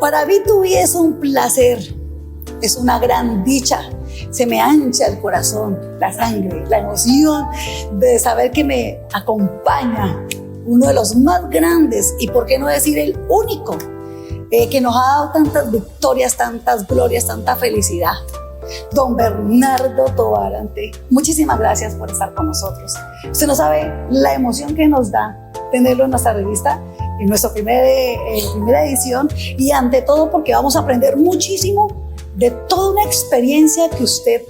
Para mí tu vida es un placer, es una gran dicha. Se me ancha el corazón, la sangre, la emoción de saber que me acompaña uno de los más grandes y por qué no decir el único, que nos ha dado tantas victorias, tantas glorias, tanta felicidad. Don Bernardo Tovar Ante, muchísimas gracias por estar con nosotros. Usted no sabe la emoción que nos da tenerlo en nuestra revista, en nuestra primera edición, y ante todo porque vamos a aprender muchísimo de toda una experiencia que usted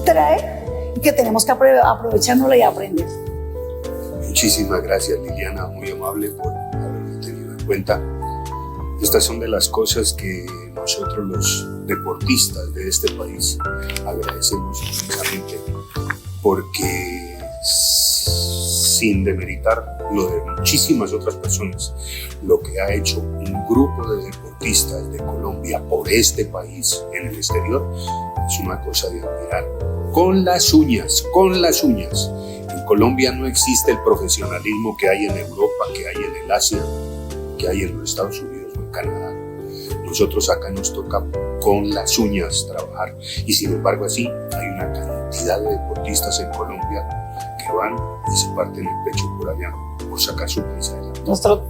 trae y que tenemos que aprovechárnosla y aprender. Muchísimas gracias, Liliana, muy amable por haberme tenido en cuenta. Estas son de las cosas que nosotros los deportistas de este país agradecemos inmensamente, porque sin demeritar lo de muchísimas otras personas, lo que ha hecho un grupo de deportistas de Colombia por este país en el exterior es una cosa de admirar. Con las uñas, con las uñas. En Colombia no existe el profesionalismo que hay en Europa, que hay en el Asia, que hay en los Estados Unidos o en Canadá. Nosotros acá nos toca con las uñas trabajar, y sin embargo así hay una cantidad de deportistas en Colombia que van y se parten el pecho por allá por sacar su país adelante.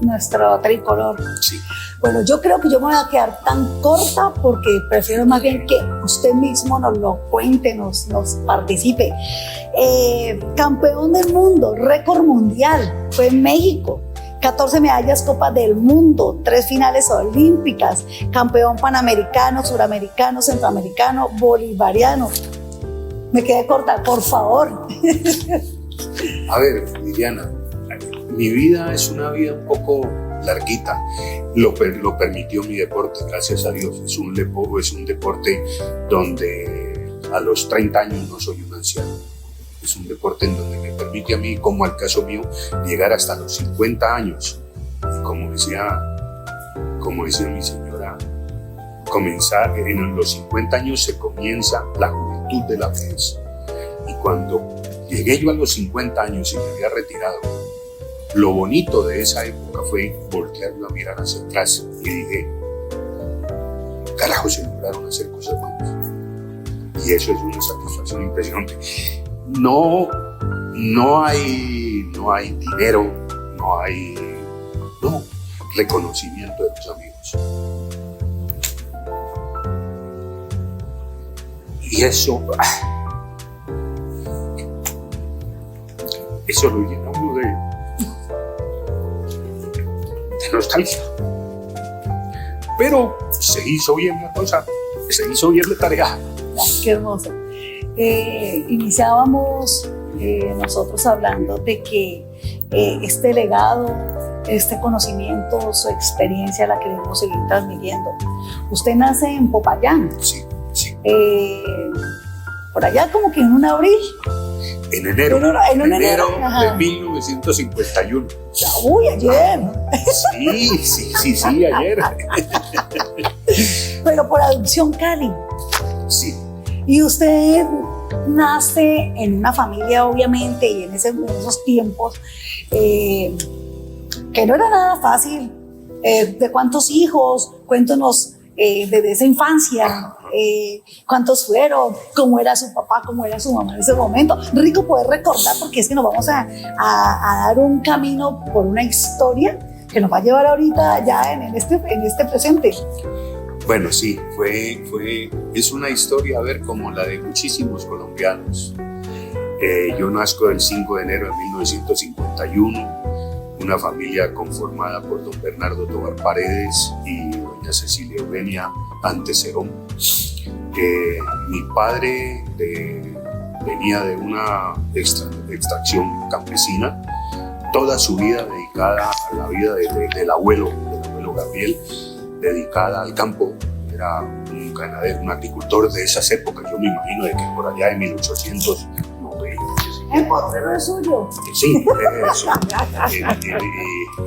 Nuestro tricolor. Sí. Bueno, yo creo que yo me voy a quedar tan corta porque prefiero más bien que usted mismo nos lo cuente, nos participe. Campeón del mundo, récord mundial, fue en México. 14 medallas Copa del Mundo, 3 finales olímpicas, campeón panamericano, suramericano, centroamericano, bolivariano. Me quedé corta, por favor. A ver, Liliana, mi vida es una vida un poco larguita. Lo permitió mi deporte, gracias a Dios. Es un deporte donde a los 30 años no soy un anciano. Es un deporte en donde me permite a mí, como al caso mío, llegar hasta los 50 años. Y como decía mi señora, comenzar en los 50 años se comienza la juventud de la vejez. Y cuando llegué yo a los 50 años y me había retirado, lo bonito de esa época fue voltearme a mirar hacia atrás y dije, carajo, se lograron hacer cosas buenas. Y eso es una satisfacción impresionante. No hay dinero, no hay reconocimiento de los amigos. Y eso lo llena uno de nostalgia. Pero se hizo bien la cosa, se hizo bien la tarea. Qué hermoso. Iniciábamos nosotros hablando de que este legado, este conocimiento, su experiencia la queremos seguir transmitiendo. Usted nace en Popayán. Sí. Por allá como que en un abril. En enero. En enero de 1951. Uy, ayer. Sí, ayer. Pero por adopción Cali. Sí. Y usted nace en una familia, obviamente, y en esos tiempos, que no era nada fácil. ¿De cuántos hijos? Cuéntanos desde esa infancia. ¿Cuántos fueron? ¿Cómo era su papá? ¿Cómo era su mamá en ese momento? Rico poder recordar, porque es que nos vamos a dar un camino por una historia que nos va a llevar ahorita ya en este presente. Bueno, sí, es una historia, a ver, como la de muchísimos colombianos. Yo nazco el 5 de enero de 1951, una familia conformada por don Bernardo Tovar Paredes y doña Cecilia Eugenia Ante Cerón. Mi padre venía de una extracción campesina, toda su vida dedicada a la vida del abuelo Gabriel, dedicada al campo. Era un ganadero, un agricultor de esas épocas. Yo me imagino de que por allá de 1890. ¿El portero es suyo? Sí, eso.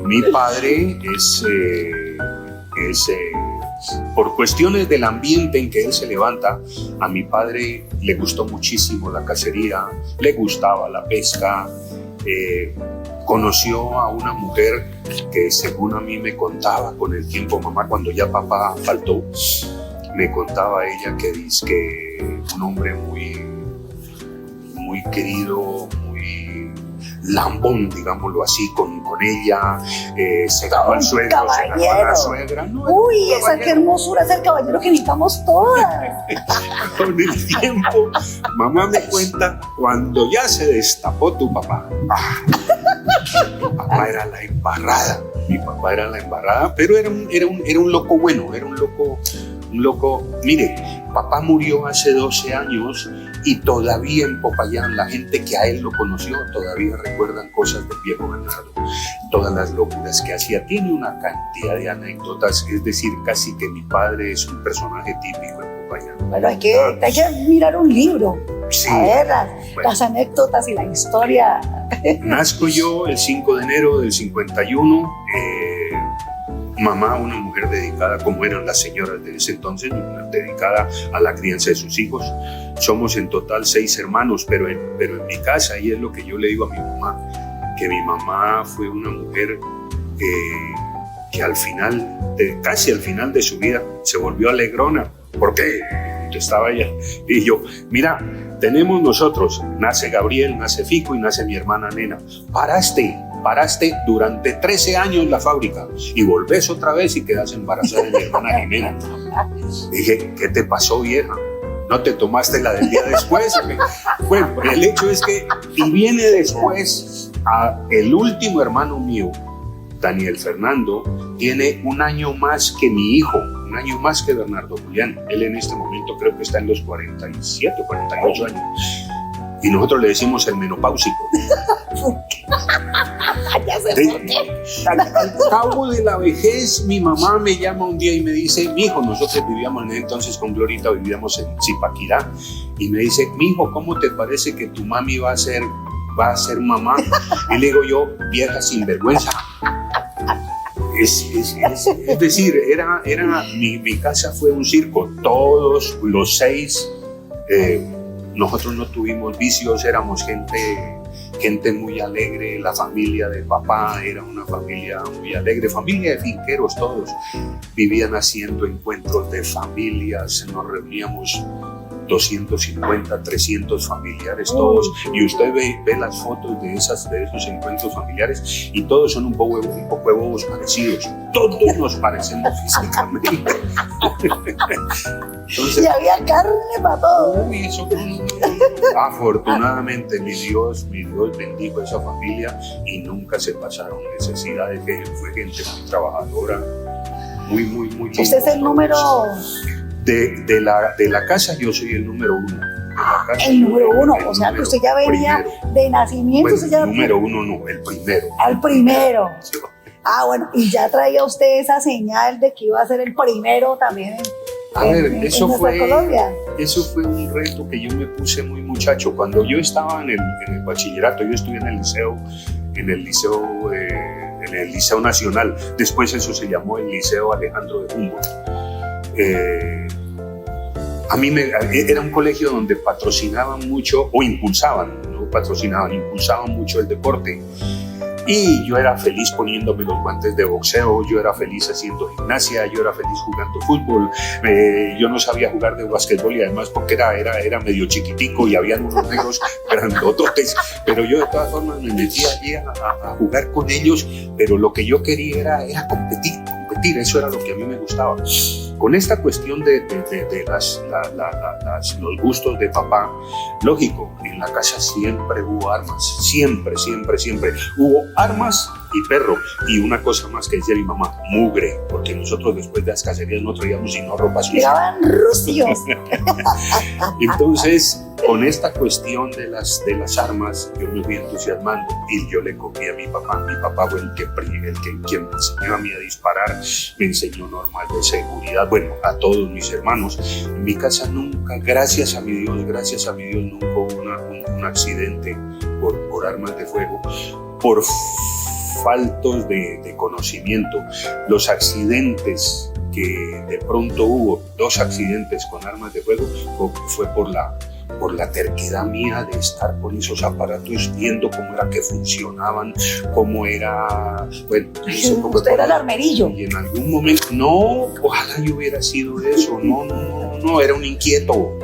Mi padre es por cuestiones del ambiente en que él se levanta, a mi padre le gustó muchísimo la cacería, le gustaba la pesca. conoció a una mujer que, según a mí me contaba con el tiempo, mamá, cuando ya papá faltó, me contaba ella que dice que un hombre muy, muy querido, muy lambón, digámoslo así, con ella, se daba al suegro, se daba a la suegra. No, uy, esa qué hermosura, es el caballero que necesitamos todas. Con el tiempo, mamá me cuenta, cuando ya se destapó tu papá, mi papá era la embarrada, pero era un loco bueno, era un loco. Mire, papá murió hace 12 años y todavía en Popayán la gente que a él lo conoció todavía recuerdan cosas del viejo Bernardo, todas las locuras que hacía. Tiene una cantidad de anécdotas, es decir, casi que mi padre es un personaje típico en Popayán. Bueno, hay que mirar un libro, sí, a ver las anécdotas y la historia. Nazco yo el 5 de enero del 51, mamá, una mujer dedicada, como eran las señoras de ese entonces, dedicada a la crianza de sus hijos. Somos en total 6 hermanos, pero en mi casa, y es lo que yo le digo a mi mamá, que mi mamá fue una mujer que al final, casi al final de su vida, se volvió alegrona. ¿Por qué? Estaba ella y yo, mira, tenemos nosotros, nace Gabriel, nace Fico y nace mi hermana Nena. Paraste durante 13 años la fábrica y volvés otra vez y quedas embarazada de mi hermana Jimena. Dije, ¿qué te pasó, vieja? ¿No te tomaste la del día después? Bueno, el hecho es que, y viene después, el último hermano mío, Daniel Fernando, tiene un año más que mi hijo, un año más que Bernardo Julián. Él en este momento creo que está en los 47, 48 años. Y nosotros le decimos el menopáusico. Ya sé por qué. Al cabo de la vejez, mi mamá me llama un día y me dice, mijo, nosotros vivíamos en entonces con Glorita, vivíamos en Zipaquirá, y me dice, mijo, ¿cómo te parece que tu mami va a ser mamá? Y le digo yo, vieja sinvergüenza. Es decir, mi casa fue un circo, todos los 6, nosotros no tuvimos vicios, éramos gente muy alegre. La familia de papá era una familia muy alegre, familia de finqueros todos, vivían haciendo encuentros de familias, nos reuníamos 250, 300 familiares todos, y usted ve las fotos de esos encuentros familiares y todos son un poco de bobos parecidos, todos nos parecemos físicamente. Entonces, y había carne para todo. Uy, eso afortunadamente mi Dios bendijo a esa familia y nunca se pasaron necesidades, que fue gente muy trabajadora, muy linda. Usted es el número... De la casa yo soy el número 1. El número 1, o sea que usted ya venía primero. De nacimiento. Bueno, usted ya... el número 1 no, el primero. Al primero. Sí. Ah, bueno, y ya traía usted esa señal de que iba a ser el primero también en nuestra Colombia. Eso fue un reto que yo me puse muy muchacho. Cuando yo estaba en el bachillerato, yo estuve en el Liceo Nacional, después eso se llamó el Liceo Alejandro de Humboldt. A mí era un colegio donde patrocinaban mucho, o impulsaban mucho el deporte. Y yo era feliz poniéndome los guantes de boxeo, yo era feliz haciendo gimnasia, yo era feliz jugando fútbol. Yo no sabía jugar de básquetbol y además porque era medio chiquitico y habían unos negros grandototes, pero yo de todas formas me metía allí a jugar con ellos, pero lo que yo quería era competir, eso era lo que a mí me gustaba. Con esta cuestión de los gustos de papá, lógico, en la casa siempre hubo armas, siempre hubo armas y perro, y una cosa más que decía mi mamá, mugre, porque nosotros después de las cacerías no traíamos sino ropa sucia. Llegaban rucios. Entonces, con esta cuestión de las armas, yo me fui entusiasmando y yo le copié a mi papá. Mi papá fue quien me enseñó a mí a disparar, me enseñó normas de seguridad, bueno, a todos mis hermanos. En mi casa nunca, gracias a mi Dios, nunca hubo un accidente por armas de fuego, por faltos de conocimiento. Los accidentes que de pronto hubo, 2 accidentes con armas de fuego, fue por por la terquedad mía de estar con esos aparatos, viendo cómo era que funcionaban, cómo era, bueno, usted era el armerillo. Y en algún momento, no, ojalá yo hubiera sido eso, no, era un inquieto,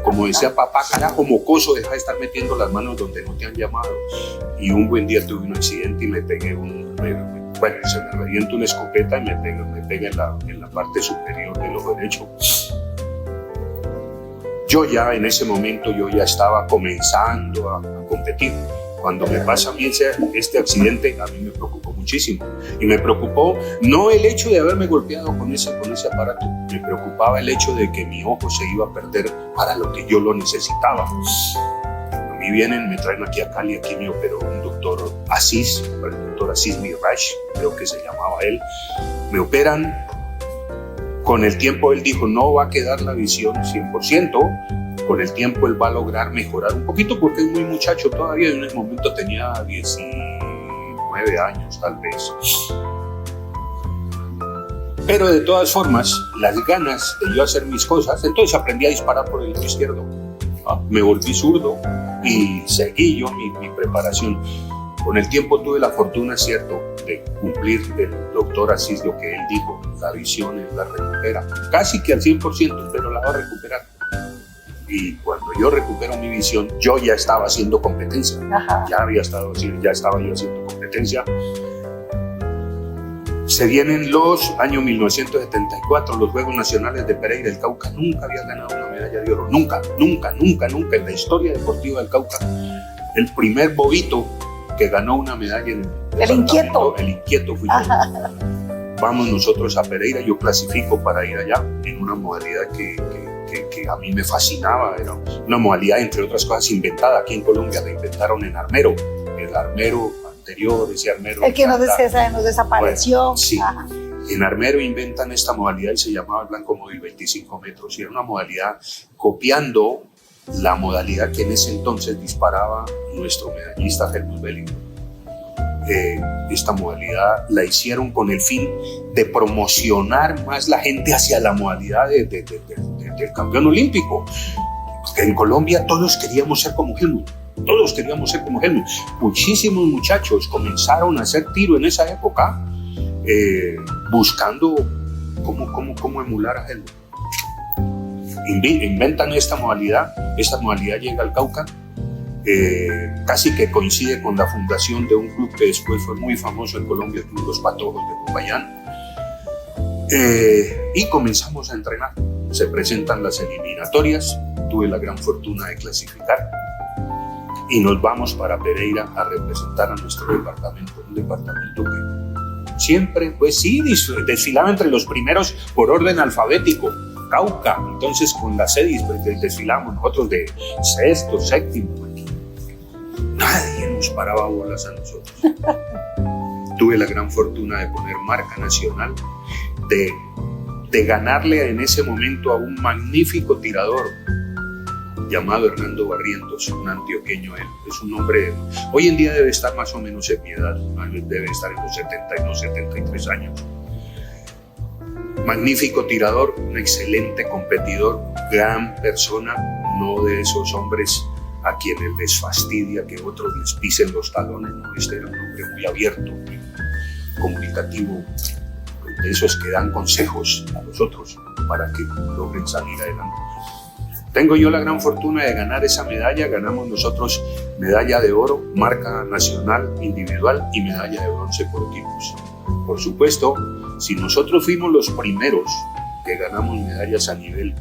como decía papá, carajo, mocoso, deja de estar metiendo las manos donde no te han llamado. Y un buen día tuve un accidente y me pegué se me revienta una escopeta y me pega en la parte superior del ojo derecho. Yo ya en ese momento estaba comenzando a competir. Cuando me pasa a mí este accidente, a mí me preocupó muchísimo. Y me preocupó no el hecho de haberme golpeado con ese aparato, me preocupaba el hecho de que mi ojo se iba a perder para lo que yo lo necesitaba. A mí me traen aquí a Cali, aquí me operó un doctor Asís, el doctor Asís Miraj, creo que se llamaba él. Me operan. Con el tiempo él dijo, no va a quedar la visión 100%, con el tiempo él va a lograr mejorar un poquito porque es muy muchacho todavía, en ese momento tenía 19 años tal vez. Pero de todas formas, las ganas de yo hacer mis cosas, entonces aprendí a disparar por el ojo izquierdo. Me volví zurdo y seguí yo mi preparación. Con el tiempo tuve la fortuna, cierto, de cumplir el doctor Asís lo que él dijo, la visión él la recupera, casi que al 100%, pero la va a recuperar. Y cuando yo recupero mi visión, yo ya estaba haciendo competencia. Ajá. Ya estaba yo haciendo competencia. Se vienen los años 1974, los Juegos Nacionales de Pereira. El Cauca nunca había ganado una medalla de oro, nunca en la historia deportiva del Cauca. El primer bobito que ganó una medalla en el inquieto fui yo. Vamos nosotros a Pereira, yo clasifico para ir allá en una modalidad que a mí me fascinaba, era una modalidad entre otras cosas inventada aquí en Colombia, la inventaron en Armero, el Armero anterior, ese Armero. El que nos desapareció. Bueno, sí. Ajá. En Armero inventan esta modalidad y se llamaba el Blanco Móvil 25 metros y era una modalidad copiando la modalidad que en ese entonces disparaba nuestro medallista Helmut Bellinger. Esta modalidad la hicieron con el fin de promocionar más la gente hacia la modalidad del campeón olímpico. En Colombia todos queríamos ser como Helmut. Muchísimos muchachos comenzaron a hacer tiro en esa época buscando cómo emular a Helmut. Inventan esta modalidad llega al Cauca, casi que coincide con la fundación de un club que después fue muy famoso en Colombia, el Club Los Patojos de Popayán, y comenzamos a entrenar. Se presentan las eliminatorias, tuve la gran fortuna de clasificar y nos vamos para Pereira a representar a nuestro departamento, un departamento que siempre, pues sí, desfilaba entre los primeros por orden alfabético. Cauca, entonces con la CEDIS pues, desfilamos nosotros de sexto, séptimo. Nadie nos paraba bolas a nosotros. Tuve la gran fortuna de poner marca nacional, de ganarle en ese momento a un magnífico tirador llamado Hernando Barrientos, un antioqueño. Él es un hombre, hoy en día debe estar más o menos en mi edad, debe estar en los 72, 73 años. Magnífico tirador, un excelente competidor, gran persona, no de esos hombres a quienes les fastidia que otros les pisen los talones, no, este era un hombre muy abierto, muy comunicativo, de esos que dan consejos a los otros para que logren salir adelante. Tengo yo la gran fortuna de ganar esa medalla, ganamos nosotros medalla de oro, marca nacional individual y medalla de bronce por equipos. Por supuesto, si nosotros fuimos los primeros que ganamos medallas a nivel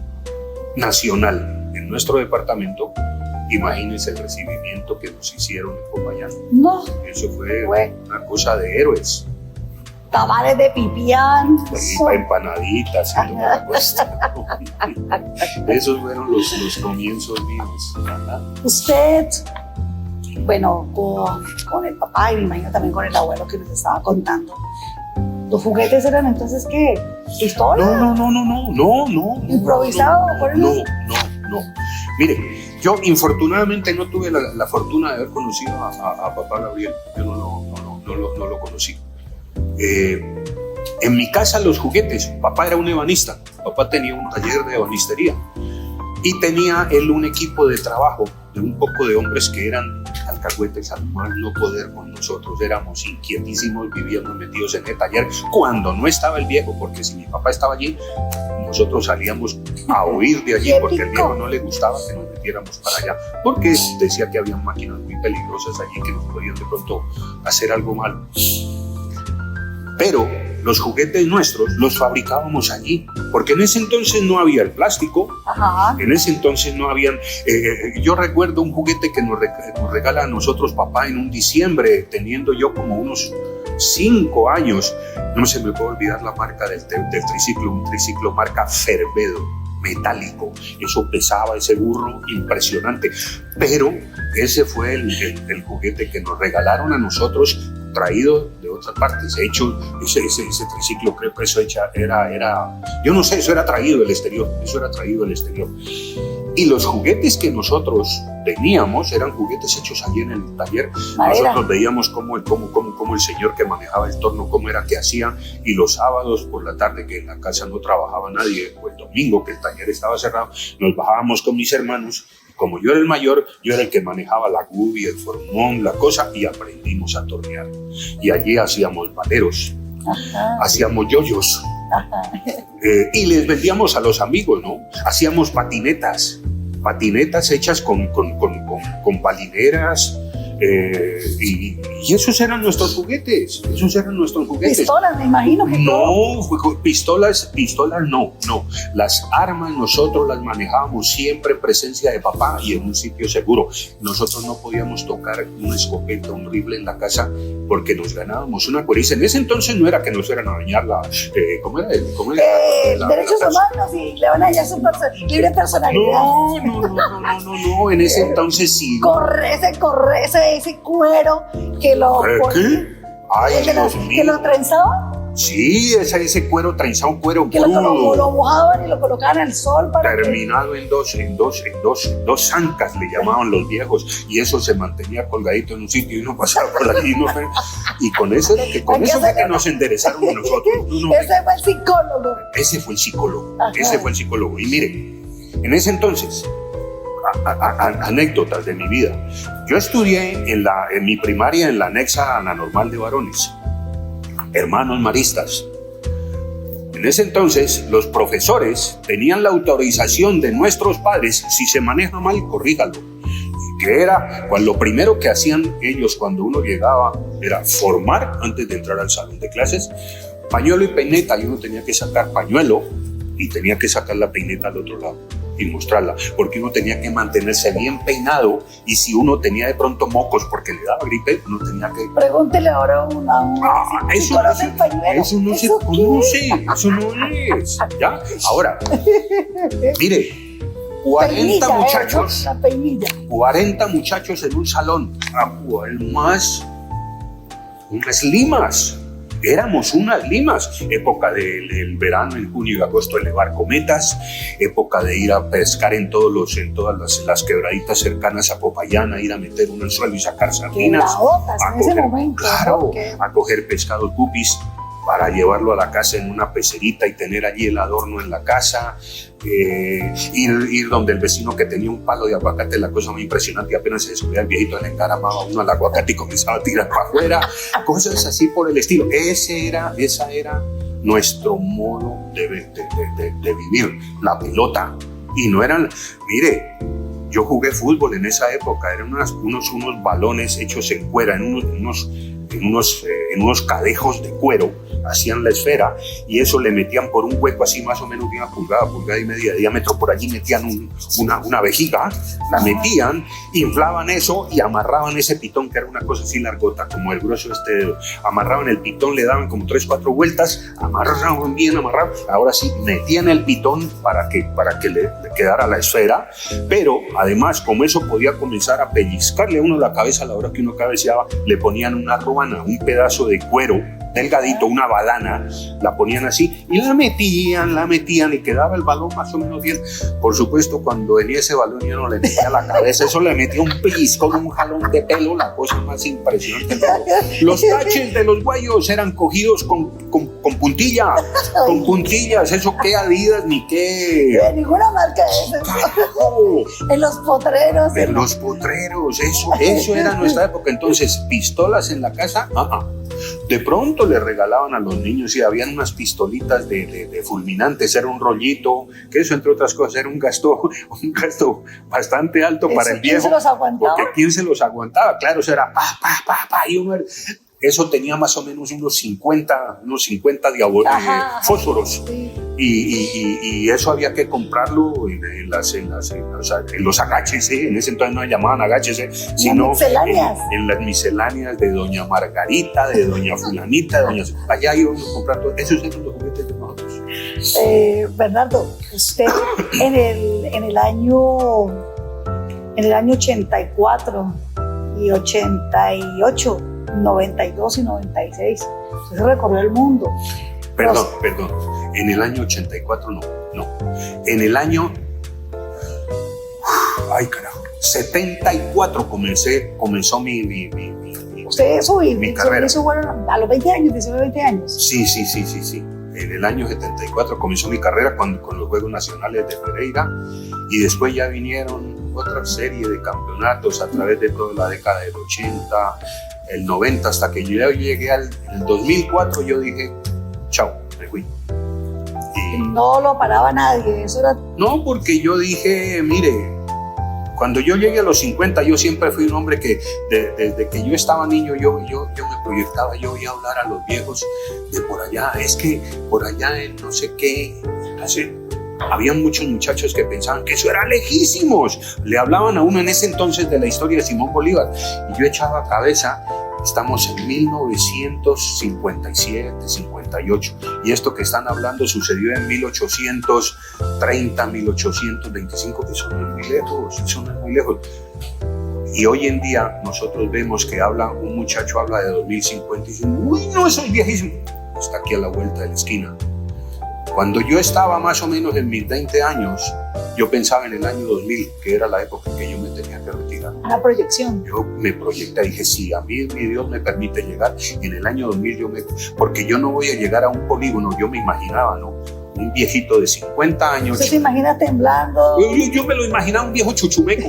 nacional en nuestro departamento, imagínense el recibimiento que nos hicieron en Popayán. No. Eso fue una cosa de héroes. Tamales de pipián. Empanaditas y toda la cosa. Esos fueron los comienzos míos. Usted, bueno, con el papá y me imagino también con el abuelo que nos estaba contando, ¿los juguetes eran entonces qué? ¿Historia? No. ¿Improvisado? No. Mire, yo infortunadamente no tuve la fortuna de haber conocido a papá Gabriel. Yo no lo conocí. En mi casa los juguetes, papá era un ebanista, papá tenía un taller de ebanistería Y tenía él un equipo de trabajo de un poco de hombres que eran alcahuetes al más no poder con nosotros. Éramos inquietísimos, vivíamos metidos en el taller cuando no estaba el viejo, porque si mi papá estaba allí, nosotros salíamos a huir de allí porque al viejo no le gustaba que nos metiéramos para allá, porque decía que había máquinas muy peligrosas allí que nos podían de pronto hacer algo malo. Pero los juguetes nuestros los fabricábamos allí, porque en ese entonces no había el plástico. Ajá. En ese entonces no habían... yo recuerdo un juguete que nos regala a nosotros papá en un diciembre, teniendo yo como unos 5 años. No se me puede olvidar la marca del triciclo, un triciclo marca Fervedo, metálico. Eso pesaba, ese burro, impresionante. Pero ese fue el juguete que nos regalaron a nosotros, traído de otras partes, hecho, ese triciclo, creo que eso era, yo no sé, eso era traído del exterior. Y los juguetes que nosotros teníamos eran juguetes hechos allí en el taller. Nosotros veíamos cómo el señor que manejaba el torno, cómo era que hacía, y los sábados por la tarde, que en la casa no trabajaba nadie, o el domingo, que el taller estaba cerrado, nos bajábamos con mis hermanos. Como yo era el mayor, yo era el que manejaba la gubi, el formón, la cosa, y aprendimos a tornear. Y allí hacíamos valeros, hacíamos yoyos, y les vendíamos a los amigos, ¿no? Hacíamos patinetas hechas con palineras, y esos eran nuestros juguetes. Pistolas, me imagino que no, pistolas no. Las armas nosotros las manejábamos siempre en presencia de papá y en un sitio seguro. Nosotros no podíamos tocar una escopeta, un rifle en la casa, porque nos ganábamos una coriza. En ese entonces no era que nos fueran a dañar ¿cómo era? Derechos humanos, y le van a hallar su libre personalidad. No, en ese entonces sí. Ese cuero que lo... ¿Qué? Ay, Dios mío. Que lo trenzaba. Sí, ese cuero trenzado, un cuero que crudo. Lo mojaban y lo colocaban al sol para terminado en dos zancas, le llamaban los viejos, y eso se mantenía colgadito en un sitio y uno pasaba por allí y con eso era que nos enderezaron a nosotros. Ese fue el psicólogo. Y miren, en ese entonces, anécdotas de mi vida. Yo estudié en mi primaria en la anexa a la normal de varones, hermanos maristas. En ese entonces los profesores tenían la autorización de nuestros padres: si se maneja mal, corríjalo. Que era lo primero que hacían ellos cuando uno llegaba, era formar antes de entrar al salón de clases, pañuelo y peineta, y uno tenía que sacar pañuelo y tenía que sacar la peineta al otro lado y mostrarla, porque uno tenía que mantenerse bien peinado, y si uno tenía de pronto mocos porque le daba gripe, uno tenía que... Pregúntele ahora eso no es, ¿ya? Ahora, mire, 40 muchachos, 40 muchachos en un salón, unas limas. Éramos unas limas, época del verano, en junio y agosto, elevar cometas, época de ir a pescar en todas las quebraditas cercanas a Popayán, ir a meter uno al suelo y sacar sardinas, a coger pescados guppies para llevarlo a la casa en una pecerita y tener allí el adorno en la casa, ir donde el vecino que tenía un palo de aguacate, la cosa muy impresionante, y apenas se descubría el viejito, le encaramaba uno al aguacate y comenzaba a tirar para afuera, cosas así por el estilo. Esa era nuestro modo de vivir, la pelota. Y no eran, mire, yo jugué fútbol en esa época, eran unos balones hechos en cuera, en unos cadejos de cuero, hacían la esfera, y eso le metían por un hueco así más o menos de una pulgada y media de diámetro, por allí metían una vejiga, la metían, inflaban eso y amarraban ese pitón, que era una cosa así largota, como el grueso de este dedo, amarraban el pitón, le daban como 3-4 vueltas, amarraban bien amarrado, ahora sí, metían el pitón para que le quedara la esfera, pero además, como eso podía comenzar a pellizcarle a uno la cabeza a la hora que uno cabeceaba, le ponían una ruana, un pedazo de cuero delgadito, una badana, la ponían así y la metían y quedaba el balón más o menos bien. Por supuesto, cuando venía ese balón yo no le metía la cabeza, eso le metía un pellizco, un jalón de pelo, la cosa más impresionante. Los taches de los guayos eran cogidos con puntilla, con puntillas, eso qué Adidas ni qué... ninguna marca de eso. En los potreros. En los potreros, eso era nuestra época. Entonces, pistolas en la casa, De pronto le regalaban a los niños y habían unas pistolitas de fulminantes, era un rollito, que eso entre otras cosas era un gasto bastante alto para el viejo. ¿Quién se los aguantaba? Porque ¿quién se los aguantaba? Claro, eso era y eso tenía más o menos unos 50 fósforos. Sí. Y eso había que comprarlo en los agaches, en ese entonces no llamaban agaches, sino en las misceláneas de doña Margarita, de doña Fulanita, de doña... Allá íbamos a comprar todo. Esos eran los juguetes de nosotros. Bernardo, usted en el año 84 y 88, 92 y 96, usted recorrió el mundo. Perdón, en el año 84 no. En el año 74 comenzó mi ¿Usted eso mi carrera. Eso a los 20 años, 19, 20 años? Sí. En el año 74 comenzó mi carrera con los Juegos Nacionales de Pereira y después ya vinieron otra serie de campeonatos a través de toda la década del 80, el 90, hasta que yo llegué al 2004, yo dije, chao, me fui. Y no lo paraba nadie, eso era... No, porque yo dije, mire, cuando yo llegué a los 50, yo siempre fui un hombre que desde que yo estaba niño, yo me proyectaba, yo oía hablar a los viejos de por allá, es que por allá en no sé qué, había muchos muchachos que pensaban que eso era lejísimos, le hablaban a uno en ese entonces de la historia de Simón Bolívar, y yo echaba cabeza. Estamos en 1957, 58, y esto que están hablando sucedió en 1830, 1825, eso no es muy lejos. Y hoy en día nosotros vemos que un muchacho habla de 2050 y dice, uy, no, eso es viejísimo. Está aquí a la vuelta de la esquina. Cuando yo estaba más o menos en mis 20 años, yo pensaba en el año 2000, que era la época en que yo me tenía que retirar. A la proyección. Yo me proyecté, dije, si a mí mi Dios me permite llegar, en el año 2000 porque yo no voy a llegar a un polígono, yo me imaginaba, ¿no? Un viejito de 50 años. ¿Usted se imagina temblando? Yo me lo imaginaba un viejo chuchumeco.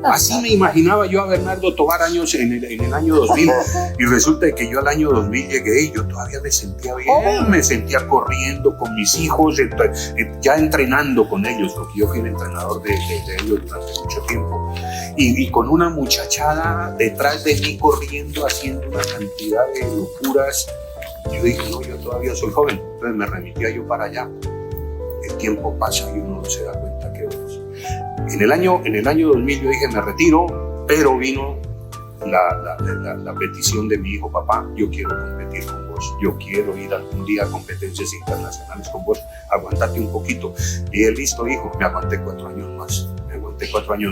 Así me imaginaba yo a Bernardo Tovar en el año 2000. Y resulta que yo al año 2000 llegué y yo todavía me sentía bien. Me sentía corriendo con mis hijos, ya entrenando con ellos, porque yo fui el entrenador de ellos durante mucho tiempo. Y con una muchachada detrás de mí corriendo, haciendo una cantidad de locuras. Yo dije, no, yo todavía soy joven, entonces me remitía yo para allá. El tiempo pasa y uno no se da cuenta que otros. En el año 2000 yo dije, me retiro, pero vino la petición de mi hijo, papá, yo quiero competir con vos, yo quiero ir algún día a competencias internacionales con vos, aguantate un poquito. Y él, listo, hijo, me aguanté 4 años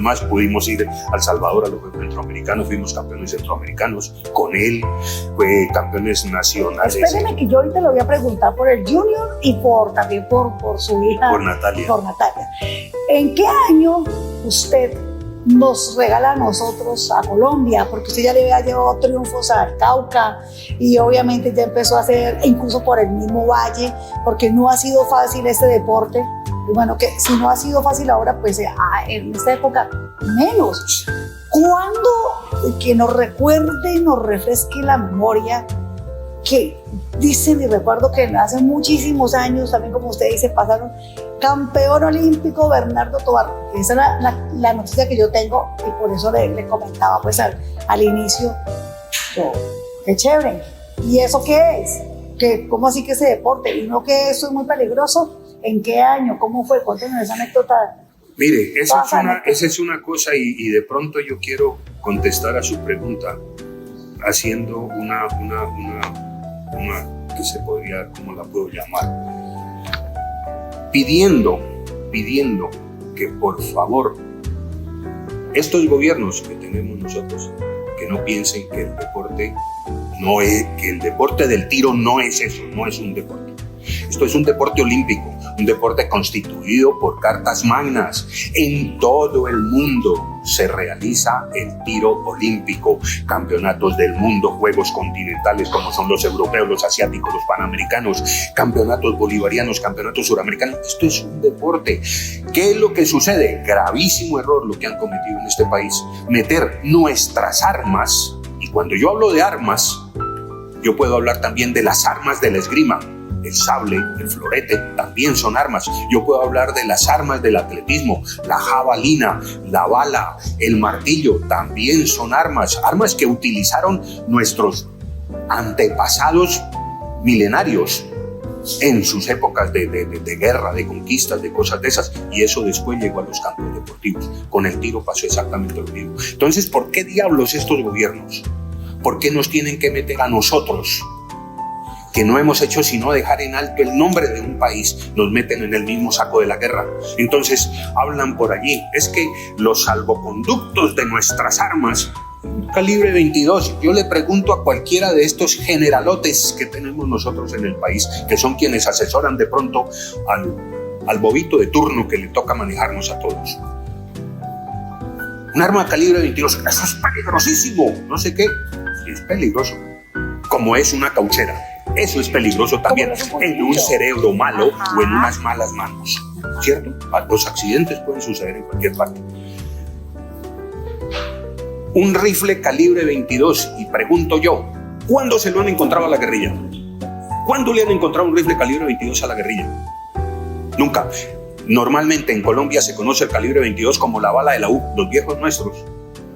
más, pudimos ir a El Salvador a los Juegos Centroamericanos, fuimos campeones centroamericanos con él, fue campeones nacionales. Espéreme que yo ahorita le voy a preguntar por el Junior y también por su hija. Por Natalia. ¿En qué año usted nos regala a nosotros, a Colombia, porque usted ya le había llevado triunfos al Cauca y obviamente ya empezó a hacer, incluso por el mismo Valle, porque no ha sido fácil este deporte? Y bueno, que si no ha sido fácil ahora, pues en esta época menos. ¿Cuándo que nos recuerde y nos refresque la memoria? Que dicen y recuerdo que hace muchísimos años, también como usted dice, pasaron campeón olímpico Bernardo Tovar. Esa es la noticia que yo tengo y por eso le comentaba pues al inicio. Qué chévere. ¿Y eso qué es? ¿Cómo así que ese deporte? ¿Y no que eso es muy peligroso? ¿En qué año? ¿Cómo fue? Cuéntenos esa anécdota. Mire, esa es una cosa y de pronto yo quiero contestar a su pregunta haciendo una que se podría, ¿cómo la puedo llamar? Pidiendo que por favor estos gobiernos que tenemos nosotros, que no piensen que el deporte No es que el deporte del tiro no es eso, no es un deporte. Esto es un deporte olímpico, un deporte constituido por cartas magnas. En todo el mundo se realiza el tiro olímpico, campeonatos del mundo, juegos continentales como son los europeos, los asiáticos, los panamericanos, campeonatos bolivarianos, campeonatos suramericanos. Esto es un deporte. ¿Qué es lo que sucede? Gravísimo error lo que han cometido en este país. Meter nuestras armas, y cuando yo hablo de armas, yo puedo hablar también de las armas de la esgrima. El sable, el florete, también son armas. Yo puedo hablar de las armas del atletismo, la jabalina, la bala, el martillo, también son armas. Armas que utilizaron nuestros antepasados milenarios en sus épocas de guerra, de conquistas, de cosas de esas. Y eso después llegó a los campos deportivos. Con el tiro pasó exactamente lo mismo. Entonces, ¿por qué diablos estos gobiernos? ¿Por qué nos tienen que meter a nosotros, que no hemos hecho sino dejar en alto el nombre de un país, nos meten en el mismo saco de la guerra? Entonces hablan por allí, es que los salvoconductos de nuestras armas, calibre 22, yo le pregunto a cualquiera de estos generalotes que tenemos nosotros en el país, que son quienes asesoran de pronto al bobito de turno que le toca manejarnos a todos. Un arma calibre 22, eso es peligrosísimo, no sé qué, es peligroso, como es una cauchera. Eso es peligroso también en un cerebro malo o en unas malas manos, ¿cierto? Los accidentes pueden suceder en cualquier parte. Un rifle calibre 22, y pregunto yo, ¿cuándo se lo han encontrado a la guerrilla? ¿Cuándo le han encontrado un rifle calibre 22 a la guerrilla? Nunca. Normalmente en Colombia se conoce el calibre 22 como la bala de la U. Los viejos nuestros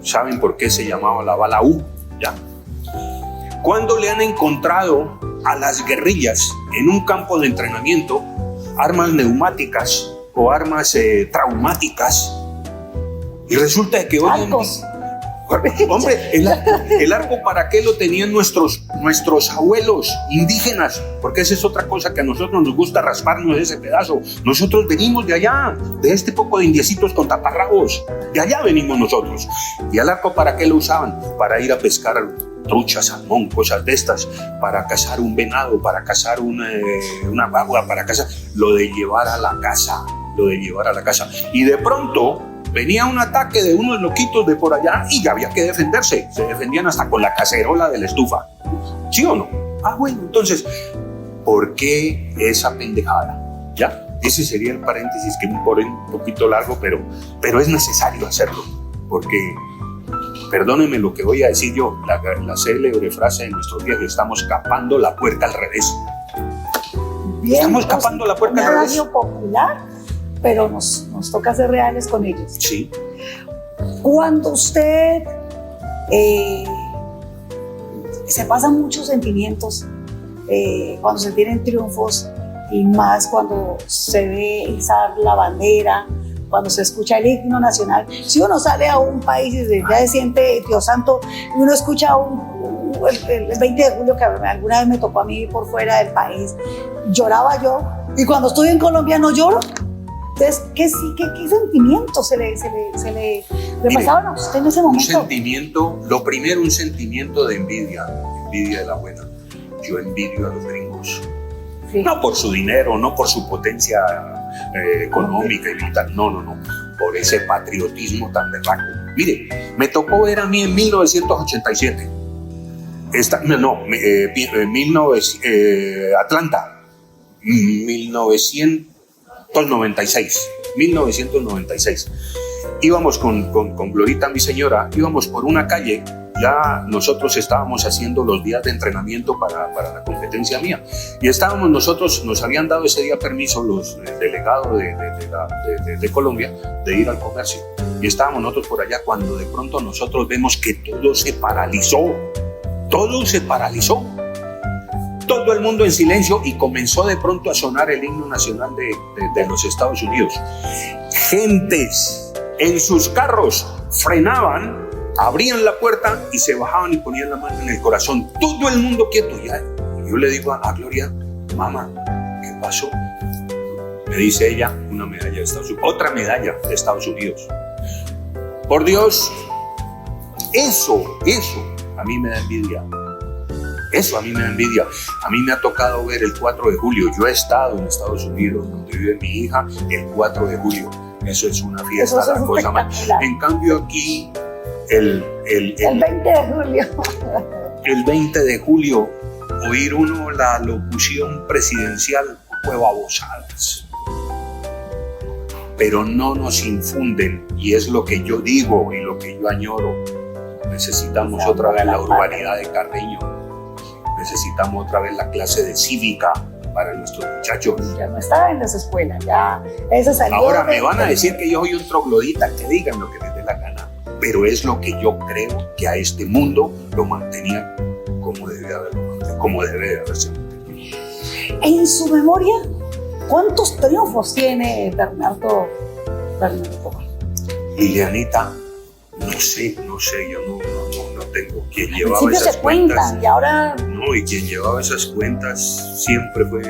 saben por qué se llamaba la bala U, ¿ya? ¿Cuándo le han encontrado a las guerrillas en un campo de entrenamiento armas neumáticas o armas traumáticas? Y resulta que hoy hombre, el arco, ¿para qué lo tenían nuestros abuelos indígenas? Porque esa es otra cosa que a nosotros nos gusta rasparnos ese pedazo. Nosotros venimos de allá, de este poco de indiecitos con taparrabos. De allá venimos nosotros. ¿Y el arco para qué lo usaban? Para ir a pescar trucha, salmón, cosas de estas, para cazar un venado, para cazar una bagua, para cazar, lo de llevar a la casa. Y de pronto venía un ataque de unos loquitos de por allá y ya había que defenderse. Se defendían hasta con la cacerola de la estufa. ¿Sí o no? Bueno, entonces, ¿por qué esa pendejada? ¿Ya? Ese sería el paréntesis que me pone un poquito largo, pero es necesario hacerlo, porque perdónenme lo que voy a decir yo, la célebre frase de nuestros viejos: estamos capando la puerca al revés. Bien, estamos capando la puerca al revés. Radio popular, pero nos toca ser reales con ellos. Sí. Cuando usted se pasan muchos sentimientos, cuando se tienen triunfos, y más cuando se ve izar la bandera, cuando se escucha el himno nacional. Si uno sale a un país y ya se siente Dios santo, y uno escucha el 20 de julio, que alguna vez me tocó a mí por fuera del país, lloraba yo, y cuando estoy en Colombia no lloro. Entonces, ¿qué sentimiento se le pasaban a usted en ese momento? Un sentimiento, lo primero, un sentimiento de envidia de la buena. Yo envidio a los gringos. Sí. No por su dinero, no por su potencia económica y militar, no, por ese patriotismo tan berraco. Mire, me tocó ver a mí en 1987, Atlanta, 1996. Íbamos con Glorita, mi señora, íbamos por una calle. Ya nosotros estábamos haciendo los días de entrenamiento para la competencia mía, y estábamos nosotros, nos habían dado ese día permiso los delegados de Colombia de ir al comercio, y estábamos nosotros por allá cuando de pronto nosotros vemos que todo se paralizó, todo el mundo en silencio, y comenzó de pronto a sonar el himno nacional de los Estados Unidos. Gentes en sus carros frenaban, abrían la puerta y se bajaban y ponían la mano en el corazón. Todo el mundo quieto. Y yo le digo a Gloria: mamá, ¿qué pasó? Me dice ella: una medalla de Estados Unidos, otra medalla de Estados Unidos. Por Dios, eso a mí me da envidia. Eso a mí me da envidia. A mí me ha tocado ver el 4 de julio. Yo he estado en Estados Unidos, donde vive mi hija, el 4 de julio. Eso es una fiesta, Eso es la cosa más. En cambio aquí, el 20 de julio. El 20 de julio, oír uno la locución presidencial fue babosadas. Pero no nos infunden, y es lo que yo digo y lo que yo añoro. Necesitamos otra vez la urbanidad de Carreño. Necesitamos otra vez la clase de cívica para nuestros muchachos. Ya no estaba en las escuelas, ya eso salió. Ahora me van a decir que yo soy un troglodita, que digan lo que les dé la gana, pero es lo que yo creo que a este mundo lo mantenía como debe haberse mantenido. En su memoria, ¿cuántos triunfos tiene Bernardo Tovar? Lilianita, no sé, yo no tengo. Quien llevaba Al principio esas se cuentas, cuentan y ahora... no, y quien llevaba esas cuentas siempre fue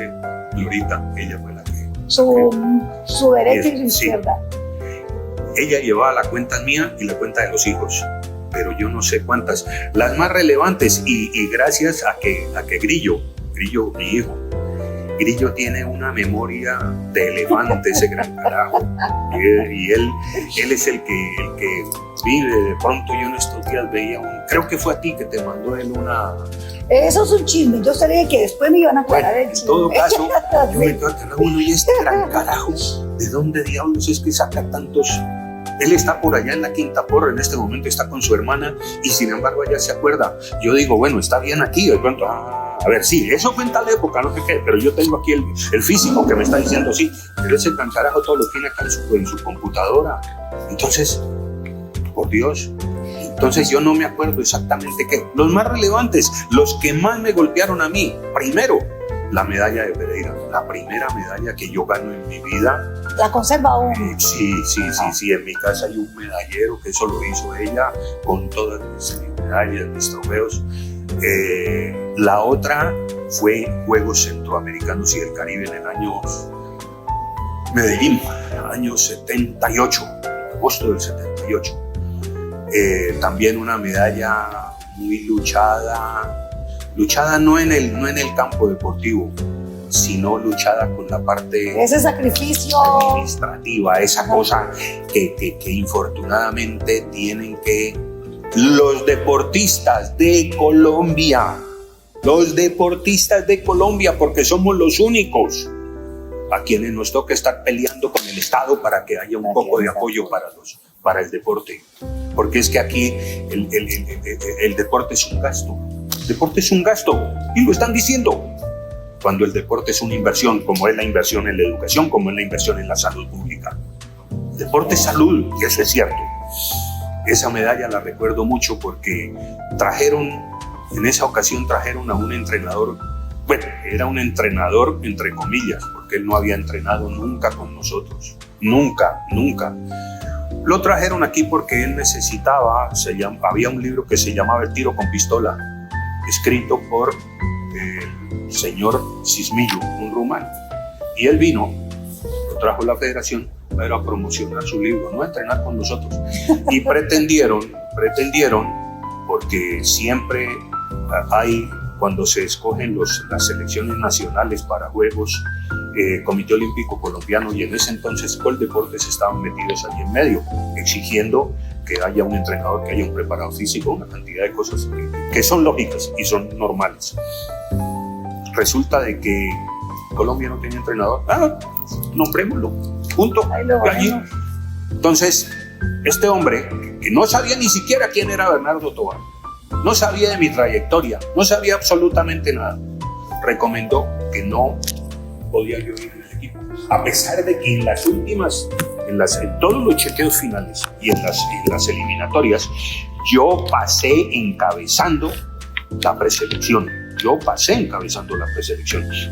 Glorita. Ella fue la que... Su derecha y su Sí. izquierda. Ella llevaba la cuenta mía y la cuenta de los hijos, pero yo no sé cuántas. Las más relevantes, y gracias a que Grillo, mi hijo, Grillo tiene una memoria de elefante, ese gran carajo. Y él es el que vive. De pronto yo en estos días veía creo que fue a ti que te mandó él una... Eso es un chisme. Yo sabía que después me iban a aclarar el chisme. En todo caso, yo me quedo acá, uno, y este gran carajo, ¿de dónde diablos es que saca tantos? Él está por allá en la Quinta Porra, en este momento está con su hermana, y sin embargo ella se acuerda. Yo digo, bueno, está bien aquí, de pronto, a ver, sí, eso fue en tal época, no sé qué, pero yo tengo aquí el físico que me está diciendo sí, pero ese gran carajo todo lo tiene acá en su computadora. Entonces, por Dios, entonces yo no me acuerdo exactamente qué. Los más relevantes, los que más me golpearon a mí, primero, la medalla de Pereira, la primera medalla que yo gano en mi vida. ¿La conserva aún? Sí, en mi casa hay un medallero que eso lo hizo ella con todas mis medallas, mis trofeos. La otra fue Juegos Centroamericanos y del Caribe en el año Medellín, año 78, agosto del 78. También una medalla muy luchada no en el campo deportivo, sino luchada con la parte ese sacrificio administrativa, esa cosa que infortunadamente tienen que los deportistas de Colombia, porque somos los únicos a quienes nos toca estar peleando con el Estado para que haya un poco de apoyo para el deporte. Porque es que aquí el deporte es un gasto. El deporte es un gasto y lo están diciendo. Cuando el deporte es una inversión, como es la inversión en la educación, como es la inversión en la salud pública. El deporte es salud, y eso es cierto. Esa medalla la recuerdo mucho porque en esa ocasión trajeron a un entrenador, bueno, era un entrenador entre comillas, porque él no había entrenado nunca con nosotros, nunca. Lo trajeron aquí porque él necesitaba, había un libro que se llamaba El tiro con pistola, escrito por el señor Cismillo, un rumano, y él vino, lo trajo la federación, pero a promocionar su libro, no a entrenar con nosotros. Y pretendieron, porque siempre hay, cuando se escogen las selecciones nacionales para Juegos, Comité Olímpico Colombiano, y en ese entonces Coldeportes estaban metidos allí en medio, exigiendo que haya un entrenador, que haya un preparador físico, una cantidad de cosas que son lógicas y son normales. Resulta de que Colombia no tenía entrenador. Nombrémoslo. Punto. Allí. Entonces, este hombre, que no sabía ni siquiera quién era Bernardo Tovar, no sabía de mi trayectoria, no sabía absolutamente nada, recomendó que no podía yo ir en el equipo, a pesar de que en las últimas, en todos los chequeos finales y en las eliminatorias, yo pasé encabezando la preselección.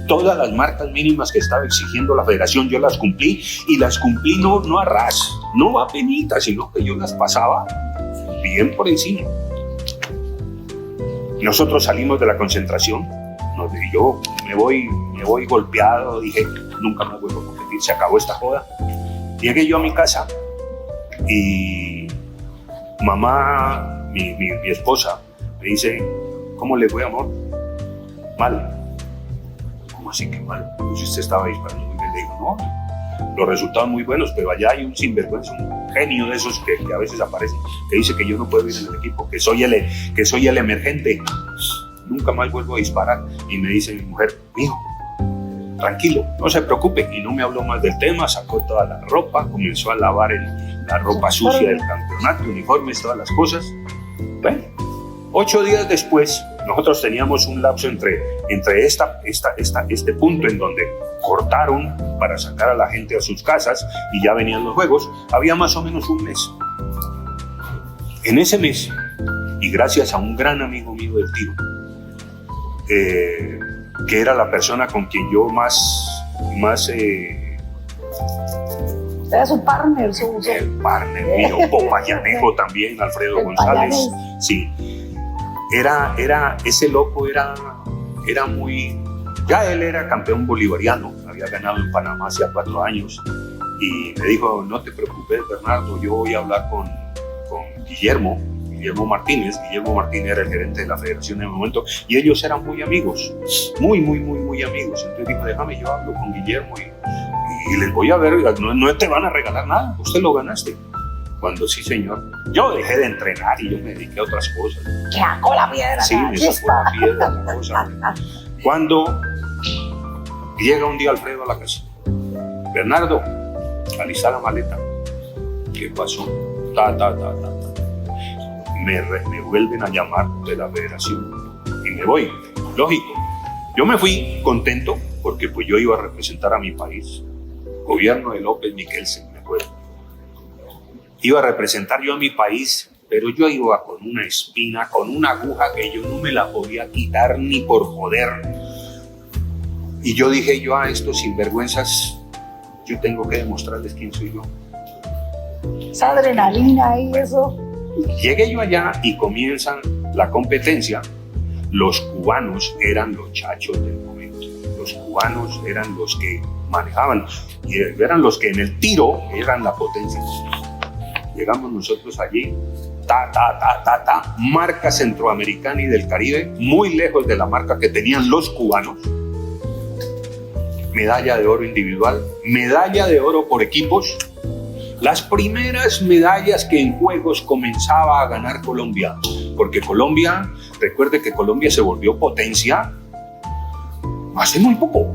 Todas las marcas mínimas que estaba exigiendo la federación, yo las cumplí, y las cumplí no a ras, no a penitas, sino que yo las pasaba bien por encima. Nosotros salimos de la concentración, yo me voy golpeado, dije, nunca más vuelvo a competir, se acabó esta joda. Llegué yo a mi casa y mamá, mi esposa, me dice, ¿cómo le fue, amor? mal. ¿Cómo así que mal? Pues usted estaba disparando muy bien. Le digo, no, los resultados muy buenos, pero allá hay un sinvergüenza, un genio de esos que a veces aparece, que dice que yo no puedo ir en el equipo, que soy el emergente. Nunca más vuelvo a disparar. Y me dice mi mujer, mijo, tranquilo, no se preocupe. Y no me habló más del tema, sacó toda la ropa, comenzó a lavar la ropa sucia del campeonato, uniformes, todas las cosas. Bueno, 8 días después, nosotros teníamos un lapso entre este punto en donde cortaron para sacar a la gente a sus casas y ya venían los juegos, había más o menos un mes. En ese mes, y gracias a un gran amigo mío del tiro, que era la persona con quien yo más era su partner, el partner mío, Popayanejo también, Alfredo González. Payanes. Sí. Ese loco era muy... Ya él era campeón bolivariano, había ganado en Panamá hacía 4 años, y me dijo, no te preocupes, Bernardo, yo voy a hablar con Guillermo Martínez. Guillermo Martínez era el gerente de la federación en el momento, y ellos eran muy amigos, muy amigos. Entonces dijo, déjame, yo hablo con Guillermo y les voy a ver, no te van a regalar nada, usted lo ganaste. Cuando sí, señor, yo dejé de entrenar y yo me dediqué a otras cosas. Que sacó la piedra. Sí, me sacó la piedra, la cosa. Cuando llega un día Alfredo a la casa, Bernardo, alista la maleta. ¿Qué pasó? Me vuelven a llamar de la federación y me voy. Lógico, yo me fui contento porque pues yo iba a representar a mi país, gobierno de López Miquelsen, me acuerdo. Iba a representar yo a mi país, pero yo iba con una espina, con una aguja que yo no me la podía quitar ni por poder. Y yo dije, yo a estos sinvergüenzas, yo tengo que demostrarles quién soy yo. Esa adrenalina y eso. Llegué yo allá y comienzan la competencia. Los cubanos eran los chachos del momento. Los cubanos eran los que manejaban y eran los que en el tiro eran la potencia. Llegamos nosotros allí, marca centroamericana y del Caribe, muy lejos de la marca que tenían los cubanos. Medalla de oro individual, medalla de oro por equipos. Las primeras medallas que en juegos comenzaba a ganar Colombia, porque Colombia, recuerde que Colombia se volvió potencia hace muy poco.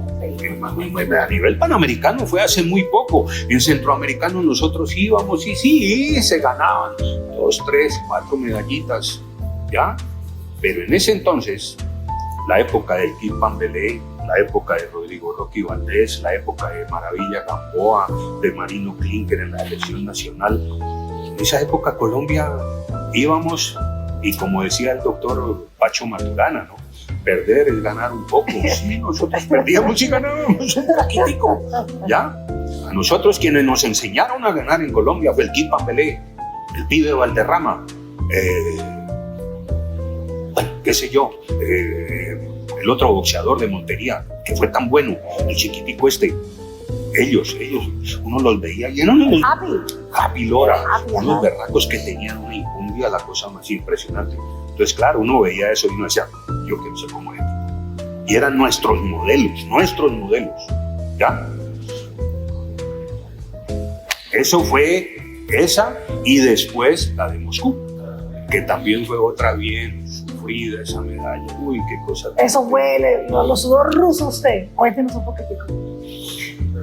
A nivel panamericano fue hace muy poco. En centroamericano nosotros íbamos y sí, se ganaban 2, 3, 4 medallitas, ¿ya? Pero en ese entonces, la época del Kid Pambelé, la época de Rodrigo Rocky Valdés, la época de Maravilla Gamboa, de Marino Klinker en la selección nacional, en esa época Colombia íbamos, y como decía el doctor Pacho Maturana, ¿no? Perder es ganar un poco. Sí, nosotros perdíamos y ganábamos un poquitico, ¿ya? A nosotros quienes nos enseñaron a ganar en Colombia fue el Kid Pambelé, el pibe Valderrama, bueno, qué sé yo, el otro boxeador de Montería, que fue tan bueno, el chiquitico este. Ellos, uno los veía y eran unos Happy Lora, unos berracos que tenían una incumbia, la cosa más impresionante. Entonces, claro, uno veía eso y uno decía, yo quiero ser como él. Y eran nuestros modelos, ¿ya? Eso fue esa, y después la de Moscú, que también fue otra bien sufrida esa medalla. Uy, qué cosa. Eso fue los sudor rusos, usted. Cuéntenos un poquitico.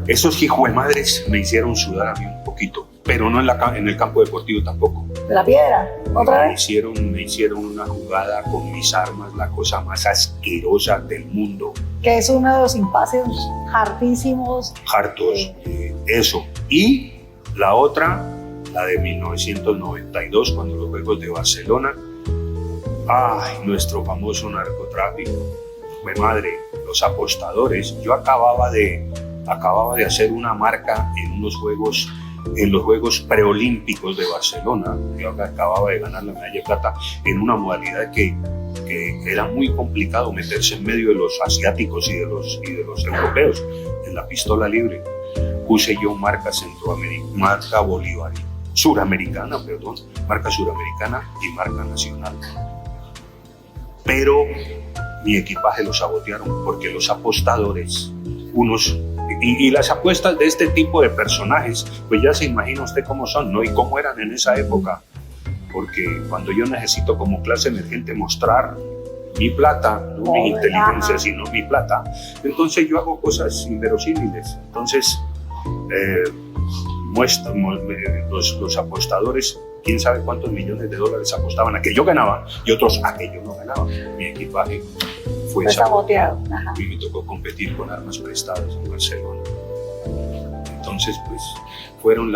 Esos hijuemadres me hicieron sudar a mí un poquito, pero no en el campo deportivo tampoco. ¿De la piedra? ¿Otra vez? Me hicieron una jugada con mis armas, la cosa más asquerosa del mundo. Que es uno de los impases hartísimos. Hartos, eso. Y la otra, la de 1992, cuando los Juegos de Barcelona. Ay, nuestro famoso narcotráfico. Mi madre, los apostadores. Yo acababa de hacer una marca en los Juegos Preolímpicos de Barcelona. Yo acababa de ganar la medalla de plata en una modalidad que era muy complicado meterse en medio de los asiáticos y de los europeos en la pistola libre. Puse yo marca suramericana y marca nacional. Pero mi equipaje lo sabotearon porque los apostadores, y las apuestas de este tipo de personajes, pues ya se imagina usted cómo son, ¿no? Y cómo eran en esa época. Porque cuando yo necesito como clase emergente mostrar mi plata, no mi inteligencia, sino mi plata, entonces yo hago cosas inverosímiles. Entonces, los apostadores, quién sabe cuántos millones de dólares apostaban a que yo ganaba y otros a que yo no ganaba. Mi equipaje fue saboteado y me tocó competir con armas prestadas en Barcelona. Entonces, pues, fueron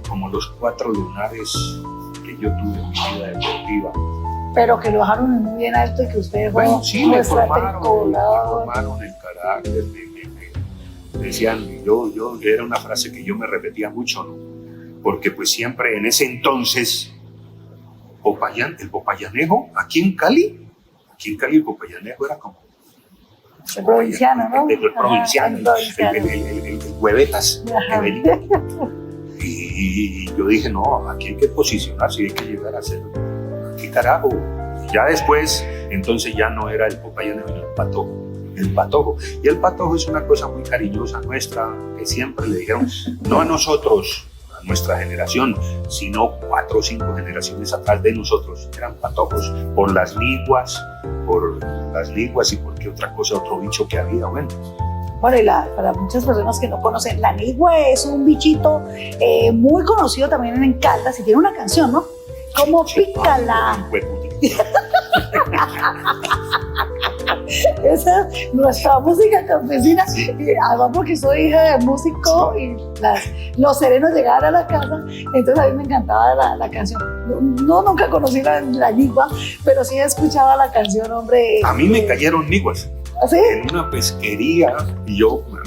como los 4 lunares que yo tuve en mi vida deportiva. Pero que lo dejaron muy bien alto y que usted fue me formaron el carácter. Me decían, yo era una frase que yo me repetía mucho, ¿no? Porque pues siempre en ese entonces, el popayanejo, aquí en Cali el popayanejo era como el provinciano, ¿no? El provinciano, el huevetas. Y yo dije, no, aquí hay que posicionarse y hay que llegar a ser, ¿qué carajo? Y ya después, entonces ya no era el popayanejo, sino el patojo. Y el patojo es una cosa muy cariñosa nuestra, que siempre le dijeron, no a nosotros, a nuestra generación, sino 4 o 5 generaciones atrás de nosotros, eran patojos por las liguas y por qué otra cosa, otro bicho que había, bueno. Bueno, y para muchas personas que no conocen, la nigua es un bichito muy conocido también en Caldas y tiene una canción, ¿no? Como pícala. Esa es nuestra música campesina. Sí. Además, porque soy hija de músico y los serenos llegaban a la casa, entonces a mí me encantaba la canción. No, nunca conocí la nigua, pero sí escuchaba la canción, hombre. A mí me cayeron niguas. ¿Sí? En una pesquería, y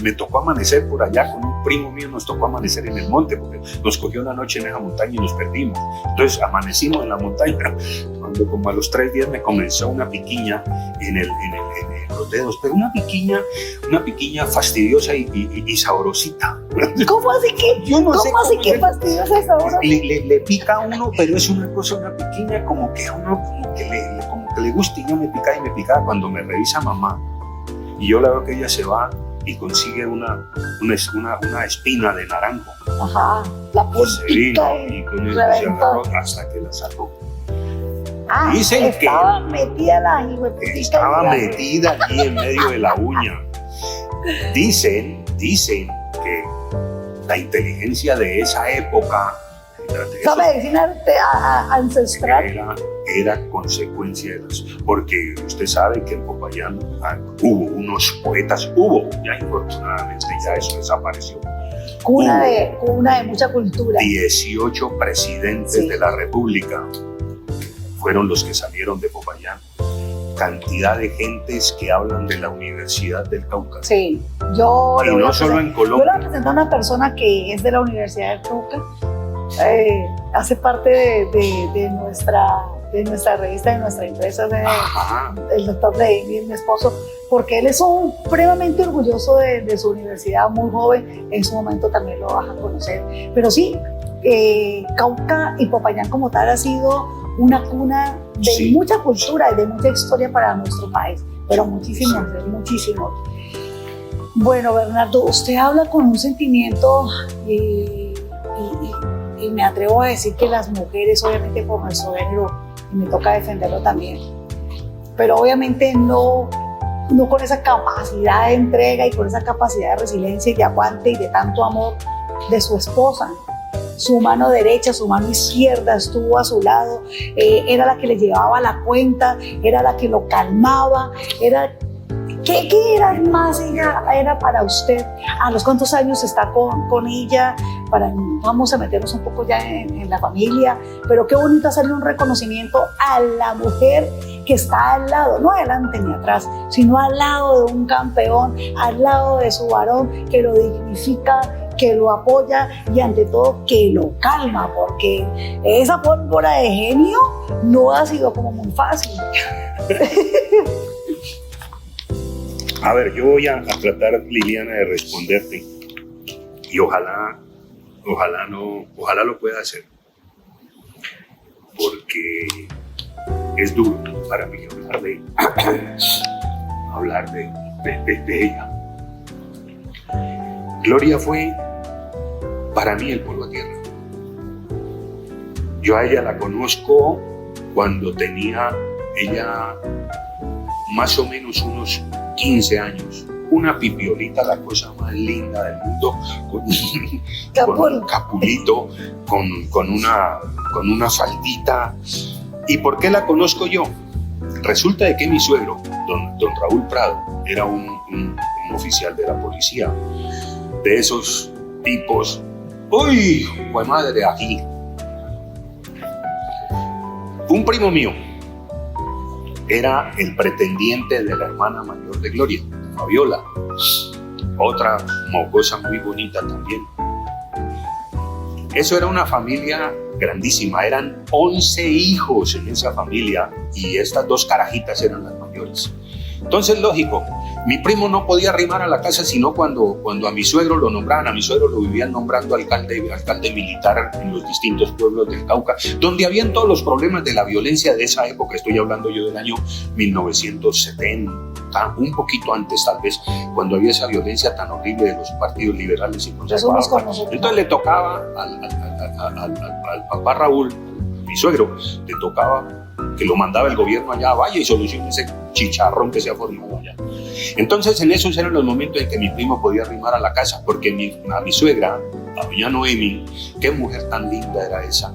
me tocó amanecer por allá con un primo mío, nos tocó amanecer en el monte porque nos cogió una noche en esa montaña y nos perdimos. Entonces amanecimos en la montaña cuando como a los 3 días me comenzó una piquiña en los dedos, pero una piquiña fastidiosa y sabrosita. ¿Cómo así que? Yo no sé ¿Cómo así que fastidiosa y sabrosa? Le pica a uno, pero es una piquiña como que a uno como que le gusta, y yo me picaba cuando me revisa mamá. Y yo la veo que ella se va y consigue una espina de naranjo. Ajá, la puntita y con eso se agarró hasta que la sacó. Dicen estaba metida metida allí en medio de la uña. Dicen que la inteligencia de esa época, esa medicina ancestral, era consecuencia de eso, porque usted sabe que en Popayán hubo unos poetas, ya infortunadamente ya eso desapareció. Cuna de mucha cultura. 18 presidentes de la República fueron los que salieron de Popayán. Cantidad de gentes que hablan de la Universidad del Cauca. Sí, y no solo en Colombia. Yo le presento a una persona que es de la Universidad del Cauca, hace parte de nuestra revista, de nuestra empresa, el doctor Leín, mi esposo, porque él es supremamente orgulloso de su universidad, muy joven, en su momento también lo vas a conocer. Pero sí, Cauca y Popayán como tal ha sido una cuna de mucha cultura y de mucha historia para nuestro país, pero muchísimos. Bueno, Bernardo, usted habla con un sentimiento y me atrevo a decir que las mujeres, obviamente por nuestro género, y me toca defenderlo también, pero obviamente no con esa capacidad de entrega y con esa capacidad de resiliencia y de aguante y de tanto amor de su esposa. Su mano derecha, su mano izquierda estuvo a su lado, era la que le llevaba la cuenta, era la que lo calmaba, ¿Qué era más ella era para usted? ¿A los cuántos años está con ella? Vamos a meternos un poco ya en la familia, pero qué bonito hacerle un reconocimiento a la mujer que está al lado, no adelante ni atrás, sino al lado de un campeón, al lado de su varón que lo dignifica, que lo apoya y ante todo que lo calma, porque esa pólvora de genio no ha sido como muy fácil. A ver, yo voy a tratar, Liliana, de responderte y ojalá lo pueda hacer, porque es duro para mí hablar de ella. Gloria fue para mí el polvo a tierra. Yo a ella la conozco cuando tenía ella más o menos unos 15 años. Una pipiolita, la cosa más linda del mundo, con un capulito, con una faldita. ¿Y por qué la conozco yo? Resulta de que mi suegro, don Raúl Prado, era un oficial de la policía, de esos tipos, ¡uy! ¡Jue madre! Aquí. Un primo mío era el pretendiente de la hermana mayor de Gloria, Fabiola, otra mocosa muy bonita también. Eso era una familia grandísima, eran 11 hijos en esa familia y estas dos carajitas eran las mayores. Entonces, lógico, mi primo no podía arrimar a la casa sino cuando a mi suegro lo nombraban. A mi suegro lo vivían nombrando alcalde militar en los distintos pueblos del Cauca, donde habían todos los problemas de la violencia de esa época. Estoy hablando yo del año 1970, un poquito antes tal vez, cuando había esa violencia tan horrible de los partidos liberales y conservadores. Entonces le tocaba al papá Raúl, mi suegro, le tocaba que lo mandaba el gobierno allá, vaya y solucione ese chicharrón que se ha formado allá. Entonces en esos eran los momentos en que mi primo podía arrimar a la casa, porque a mi suegra, a doña Noemi, qué mujer tan linda era esa,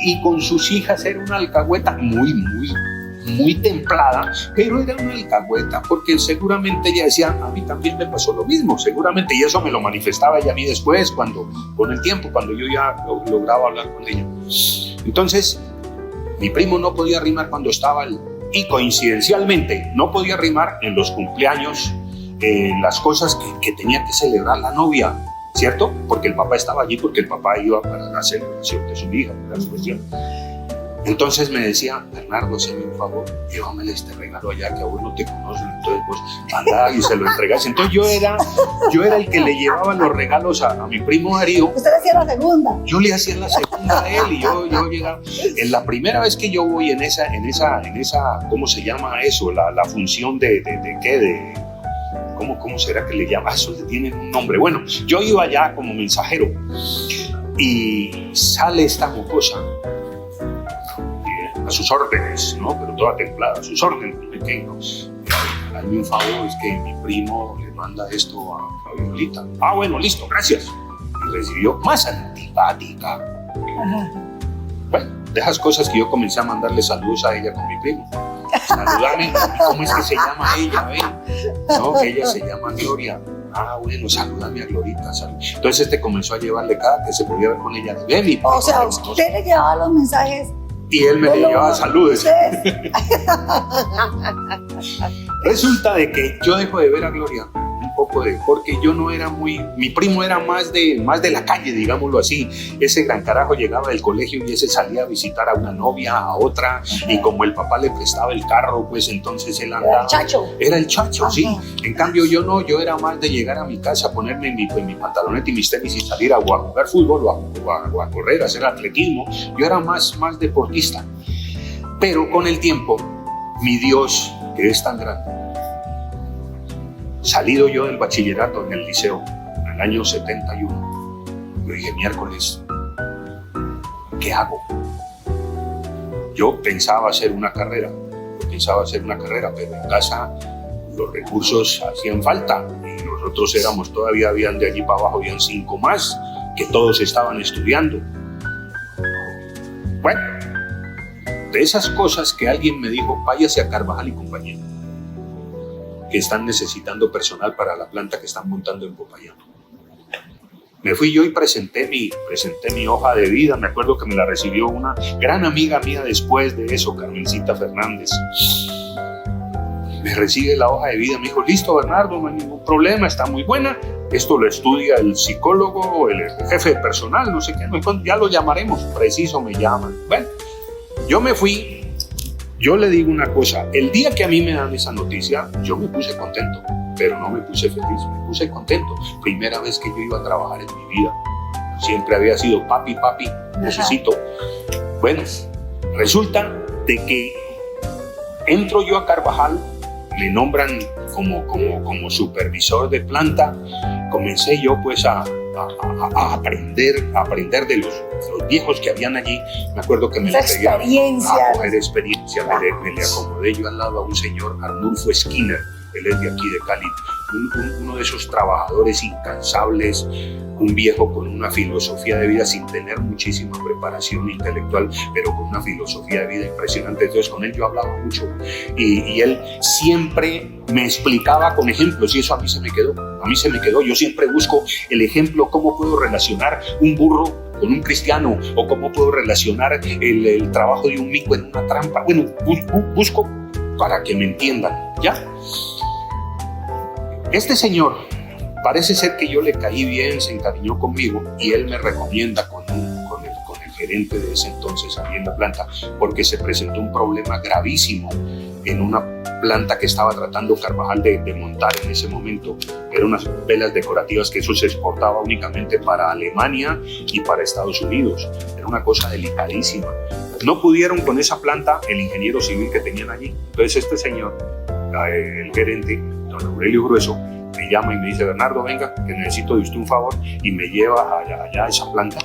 y con sus hijas era una alcahueta muy templada, pero era una alcahueta porque seguramente ella decía, a mí también me pasó lo mismo, seguramente, y eso me lo manifestaba ella a mí después, con el tiempo, cuando yo ya lograba hablar con ella. Entonces mi primo no podía arrimar cuando estaba y coincidencialmente no podía arrimar en los cumpleaños, en las cosas que tenía que celebrar la novia, ¿cierto? Porque el papá estaba allí, porque el papá iba para la celebración de su hija, para la cuestión. Entonces me decía, Bernardo, hazme un favor, llévamele este regalo allá que a vos no te conocen, entonces vos andá y se lo entregas. Entonces yo era el que le llevaba los regalos a mi primo Darío. ¿Usted le hacía la segunda? Yo le hacía la segunda a él y yo llegaba. En la primera vez que yo voy en esa, ¿cómo se llama eso? La función de ¿qué? De ¿cómo será que le llama? Eso le tienen un nombre. Bueno, yo iba allá como mensajero y sale esta mocosa a sus órdenes, ¿no? Pero toda templada, a sus órdenes, pequeño. Hazme un favor, es que mi primo le manda esto a Violita. Ah, bueno, listo, gracias. Y recibió más antipática. Ajá. Bueno, de esas cosas que yo comencé a mandarle saludos a ella con mi primo. Saludarme, ¿cómo es que se llama ella? No, que ella se llama Gloria. Ah, bueno, salúdame a Glorita. Entonces comenzó a llevarle cada que se podía ver con ella. Ve, mi primo, o sea, usted le llevaba los mensajes. Y él me llevaba saludos. Resulta de que yo dejo de ver a Gloria un poco porque yo no era mi primo era más de la calle, digámoslo así. Ese gran carajo llegaba del colegio y ese salía a visitar a una novia, a otra, y como el papá le prestaba el carro, pues entonces él andaba. Era el chacho, sí. En cambio yo no, yo era más de llegar a mi casa, ponerme mi pantaloneta y mis tenis y salir a jugar fútbol o a correr, a hacer atletismo. Yo era más deportista. Pero con el tiempo, mi Dios, que es tan grande, salido yo del bachillerato en el liceo, en el año 71, yo dije, miércoles, ¿qué hago? Yo pensaba hacer una carrera, pero en casa los recursos hacían falta y nosotros habían de allí para abajo, habían 5 más, que todos estaban estudiando. Bueno, de esas cosas que alguien me dijo, váyase a Carvajal y compañía, que están necesitando personal para la planta que están montando en Popayán. Me fui yo y presenté mi hoja de vida. Me acuerdo que me la recibió una gran amiga mía después de eso, Carmencita Fernández. Me recibe la hoja de vida, me dijo, listo Bernardo, no hay ningún problema, está muy buena. Esto lo estudia el psicólogo, el jefe de personal, no sé qué, ya lo llamaremos, preciso me llaman. Bueno, yo me fui. Yo le digo una cosa, el día que a mí me dan esa noticia, yo me puse contento, pero no me puse feliz, me puse contento. Primera vez que yo iba a trabajar en mi vida. Siempre había sido papi, necesito. Bueno, resulta de que entro yo a Carvajal, me nombran como supervisor de planta. Comencé yo pues a aprender de los viejos que habían allí. Me acuerdo que me le pegué a coger experiencia. Me le acomodé yo al lado a un señor, Arnulfo Skinner, él es de aquí de Cali, uno de esos trabajadores incansables, un viejo con una filosofía de vida sin tener muchísima preparación intelectual, pero con una filosofía de vida impresionante. Entonces con él yo hablaba mucho y él siempre me explicaba con ejemplos y eso a mí se me quedó. Yo siempre busco el ejemplo, cómo puedo relacionar un burro con un cristiano o cómo puedo relacionar el trabajo de un mico en una trampa. Bueno, busco para que me entiendan, ¿ya? Este señor, parece ser que yo le caí bien, se encariñó conmigo y él me recomienda con el gerente de ese entonces ahí en la planta, porque se presentó un problema gravísimo en una planta que estaba tratando Carvajal de montar en ese momento. Eran unas velas decorativas que eso se exportaba únicamente para Alemania y para Estados Unidos. Era una cosa delicadísima. No pudieron con esa planta el ingeniero civil que tenían allí. Entonces este señor, el gerente, don Aurelio Grueso, me llama y me dice: Bernardo, venga, que necesito de usted un favor, y me lleva allá a esa planta.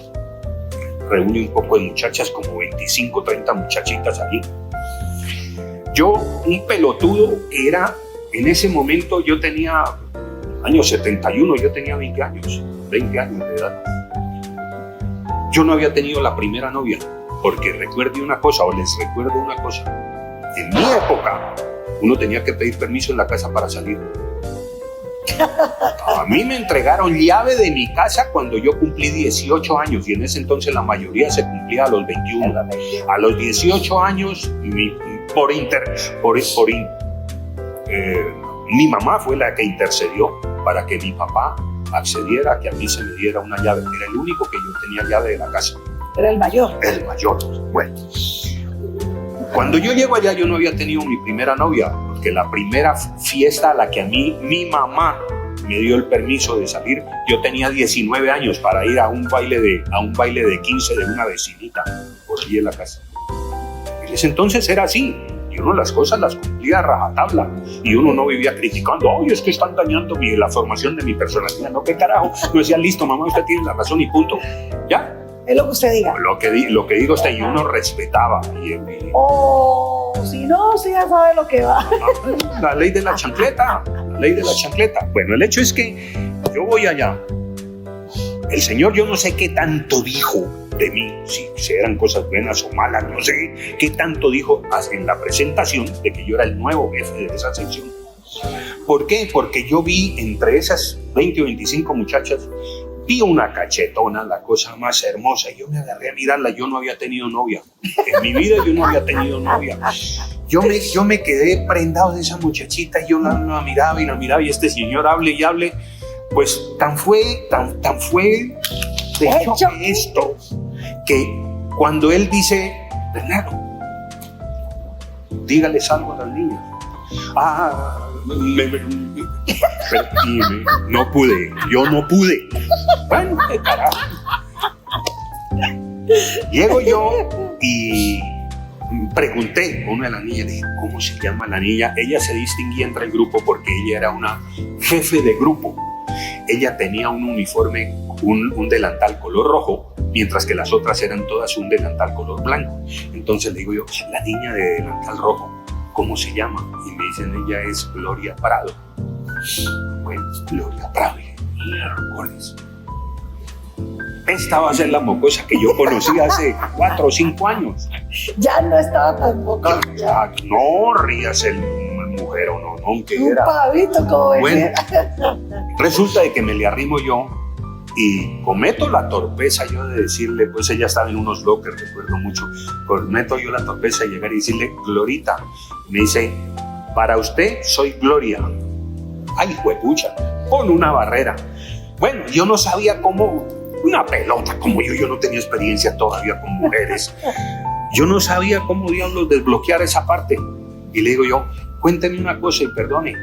Reúne un poco de muchachas, como 25, 30 muchachitas allí. Yo, un pelotudo, en ese momento yo tenía, año 71, yo tenía 20 años de edad. Yo no había tenido la primera novia, porque les recuerdo una cosa, en mi época, uno tenía que pedir permiso en la casa para salir. A mí me entregaron llave de mi casa cuando yo cumplí 18 años y en ese entonces la mayoría se cumplía a los 21. A los 18 años, mi mamá fue la que intercedió para que mi papá accediera a que a mí se me diera una llave. Era el único que yo tenía llave de la casa. Era el mayor. El mayor. Bueno, cuando yo llego allá yo no había tenido mi primera novia, porque la primera fiesta a la que a mí mi mamá me dio el permiso de salir, yo tenía 19 años para ir a un baile de 15 de una vecinita por allí en la casa. En ese entonces era así, y uno las cosas las cumplía a rajatabla, y uno no vivía criticando: ¡ay, es que están dañando la formación de mi personalidad! No, qué carajo. Yo decía: listo, mamá, usted tiene la razón y punto. ¿Ya? Es lo que usted diga. Lo que digo usted, y uno respetaba. Si no, sí ya sabe lo que va. La ley de la chancleta. Bueno, el hecho es que yo voy allá. El señor, yo no sé qué tanto dijo de mí, si eran cosas buenas o malas, no sé qué tanto dijo en la presentación de que yo era el nuevo jefe de esa sección. ¿Por qué? Porque yo vi entre esas 20 o 25 muchachas, vi una cachetona, la cosa más hermosa, y yo me agarré a mirarla. Yo no había tenido novia. En mi vida yo no había tenido novia. Yo me quedé prendado de esa muchachita, y yo la miraba, y este señor hable y hable. Pues tan fue de hecho esto, que cuando él dice: Bernardo, dígales algo a las niñas. Yo no pude. Bueno, qué carajo. Llego yo y pregunté a una de las niñas, le dije: ¿cómo se llama la niña? Ella se distinguía entre el grupo porque ella era una jefe de grupo. Ella tenía un uniforme, un delantal color rojo, mientras que las otras eran todas un delantal color blanco. Entonces le digo yo: la niña de delantal rojo, ¿cómo se llama? Y me dicen: ella es Gloria Prado. Bueno, Gloria Prado. Miércoles. Esta va a ser la mocosa que yo conocí hace 4 o 5 años. Ya no estaba tan mocosa. No rías, el mujer o no, que un era. pavito como bueno, resulta de que me le arrimo yo y cometo la torpeza yo de decirle, pues ella estaba en unos lockers, recuerdo mucho, cometo yo la torpeza de llegar y decirle: Glorita. Me dice: para usted soy Gloria. Ay, juepucha, pon una barrera. Bueno, yo no sabía cómo, una pelota como yo no tenía experiencia todavía con mujeres. Yo no sabía cómo diablos desbloquear esa parte. Y le digo yo: cuénteme una cosa y perdone,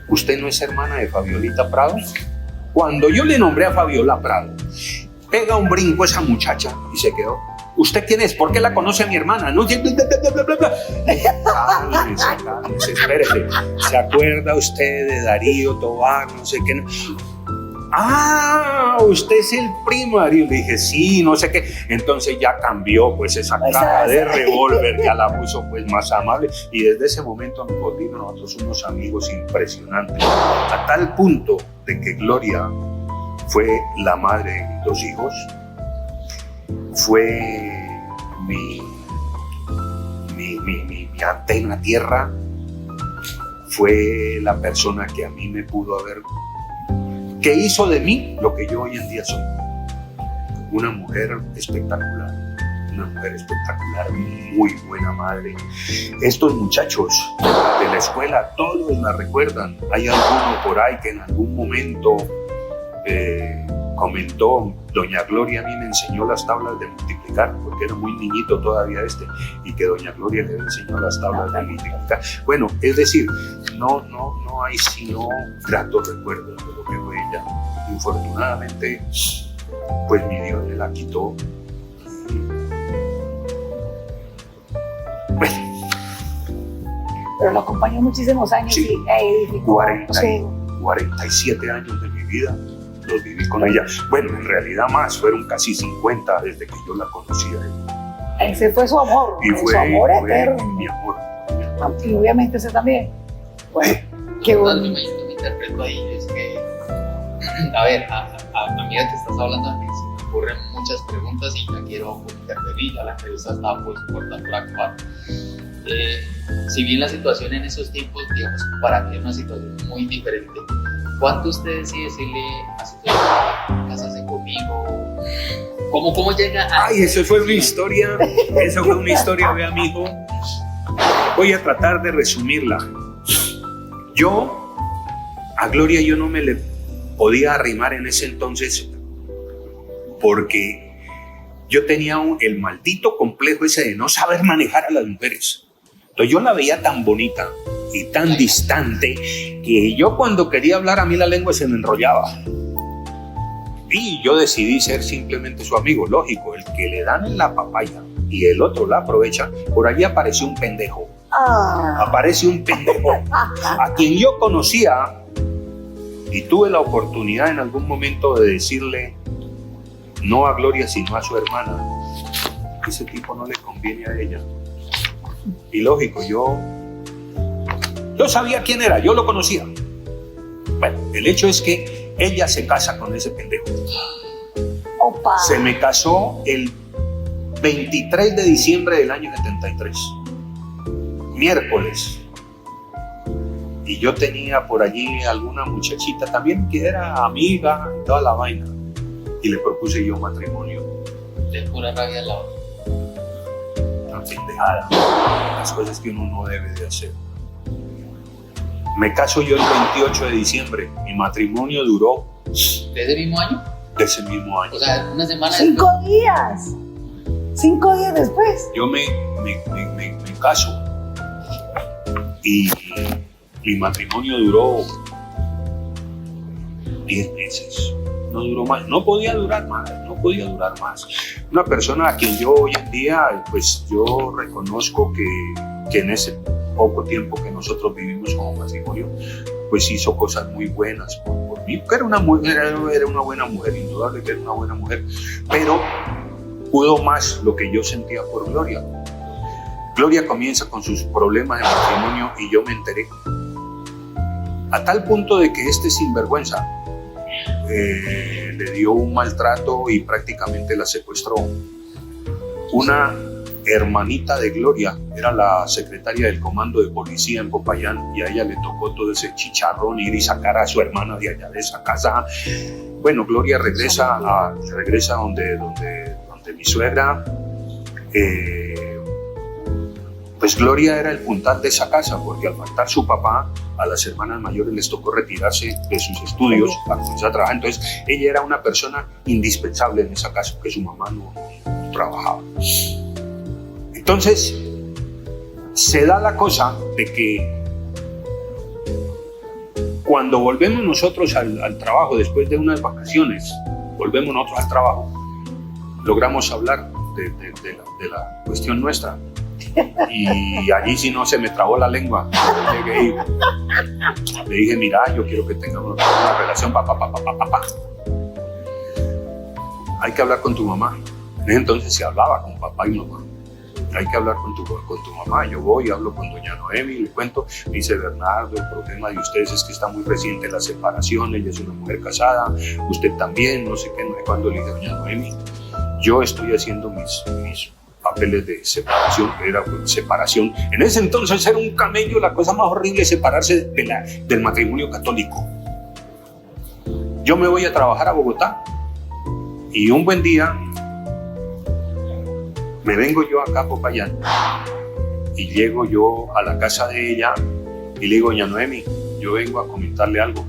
¿usted no es hermana de Fabiolita Prado? Cuando yo le nombré a Fabiola Prado, pega un brinco esa muchacha y se quedó. ¿Usted quién es? ¿Por qué la conoce a mi hermana? No, bla, bla, bla, bla, bla. Cálmese, espérese. ¿Se acuerda usted de Darío Tobar? No sé qué. Ah, usted es el primo de Darío. Le dije, sí, no sé qué. Entonces ya cambió pues esa cara de revólver, ya la puso pues más amable. Y desde ese momento nos volvimos nosotros unos amigos impresionantes. A tal punto de que Gloria fue la madre de mis 2 hijos. Fue mi antena tierra, fue la persona que a mí me pudo haber, que hizo de mí lo que yo hoy en día soy. Una mujer espectacular, muy buena madre. Estos muchachos de la escuela, todos la recuerdan. Hay alguno por ahí que en algún momento comentó, doña Gloria a mí me enseñó las tablas de multiplicar, porque era muy niñito todavía y que doña Gloria le enseñó las tablas de multiplicar. Bueno, es decir, no hay sino gratos recuerdos de lo que fue ella. Infortunadamente, pues mi Dios me la quitó. Bueno. Pero lo acompañó muchísimos años, sí, y edificó. 47 años de mi vida los viví con ella. Bueno, en realidad más, fueron casi 50 desde que yo la conocí a ella. Ese fue su amor, y su amor eterno. Mi amor. Y obviamente ese también. Bueno, qué bueno. Yo me interpreto ahí, es que, a ver, a medida que estás hablando, se me ocurren muchas preguntas y ya quiero intervenir. La entrevista está pues corta por actuar. Si bien la situación en esos tiempos, digamos, para ti es una situación muy diferente, ¿cuánto usted decide decirle a su hija, cásase conmigo? ¿Cómo llega a...? Ay, eso fue una historia, vea, mijo. Voy a tratar de resumirla. A Gloria yo no me le podía arrimar en ese entonces porque yo tenía el maldito complejo ese de no saber manejar a las mujeres. Entonces yo la veía tan bonita y tan distante que yo cuando quería hablar a mí la lengua se me enrollaba. Y yo decidí ser simplemente su amigo, lógico, el que le dan en la papaya y el otro la aprovecha. Por allí apareció un pendejo. Aparece un pendejo a quien yo conocía y tuve la oportunidad en algún momento de decirle no a Gloria sino a su hermana. Ese tipo no le conviene a ella. Y lógico, yo sabía quién era, yo lo conocía. Bueno, el hecho es que ella se casa con ese pendejo. Opa. Se me casó el 23 de diciembre del año 73, miércoles. Y yo tenía por allí alguna muchachita también que era amiga y toda la vaina. Y le propuse yo matrimonio. De pura rabia al lado. Una pendejada. Las cosas que uno no debe de hacer. Me caso yo el 28 de diciembre. Mi matrimonio duró... ¿De ese mismo año? De ese mismo año. O sea, una semana 5 días. 5 días después. Yo me caso. Y mi matrimonio duró 10 meses. No duró más. No podía durar más. Una persona a quien yo hoy en día, pues yo reconozco que en ese poco tiempo que nosotros vivimos como matrimonio, pues hizo cosas muy buenas por mí, porque era una buena mujer, indudable que era una buena mujer, pero pudo más lo que yo sentía por Gloria. Gloria comienza con sus problemas de matrimonio y yo me enteré, a tal punto de que este sinvergüenza le dio un maltrato y prácticamente la secuestró. Una hermanita de Gloria era la secretaria del comando de policía en Popayán y a ella le tocó todo ese chicharrón, ir y sacar a su hermana de allá de esa casa. Bueno, Gloria regresa donde mi suegra. Pues Gloria era el puntal de esa casa, porque al faltar su papá, a las hermanas mayores les tocó retirarse de sus estudios para comenzar a trabajar. Entonces ella era una persona indispensable en esa casa, porque su mamá no trabajaba. Entonces se da la cosa de que cuando volvemos nosotros al trabajo, después de unas vacaciones, volvemos nosotros al trabajo, logramos hablar de la cuestión nuestra. Y allí sí no se me trabó la lengua. Yo llegué y le dije, mira, yo quiero que tengamos una relación, papá. Hay que hablar con tu mamá. En ese entonces se hablaba con papá y mamá. Hay que hablar con tu mamá. Yo voy y hablo con doña Noemi, le cuento, me dice, Bernardo, el problema de ustedes es que está muy reciente la separación, ella es una mujer casada, usted también, no sé qué, no sé cuándo. Le dije, doña Noemi, yo estoy haciendo mis papeles de separación, era separación. En ese entonces era un camello, la cosa más horrible, separarse del matrimonio católico. Yo me voy a trabajar a Bogotá y un buen día me vengo yo acá a Popayán y llego yo a la casa de ella y le digo, doña Noemi, yo vengo a comentarle algo.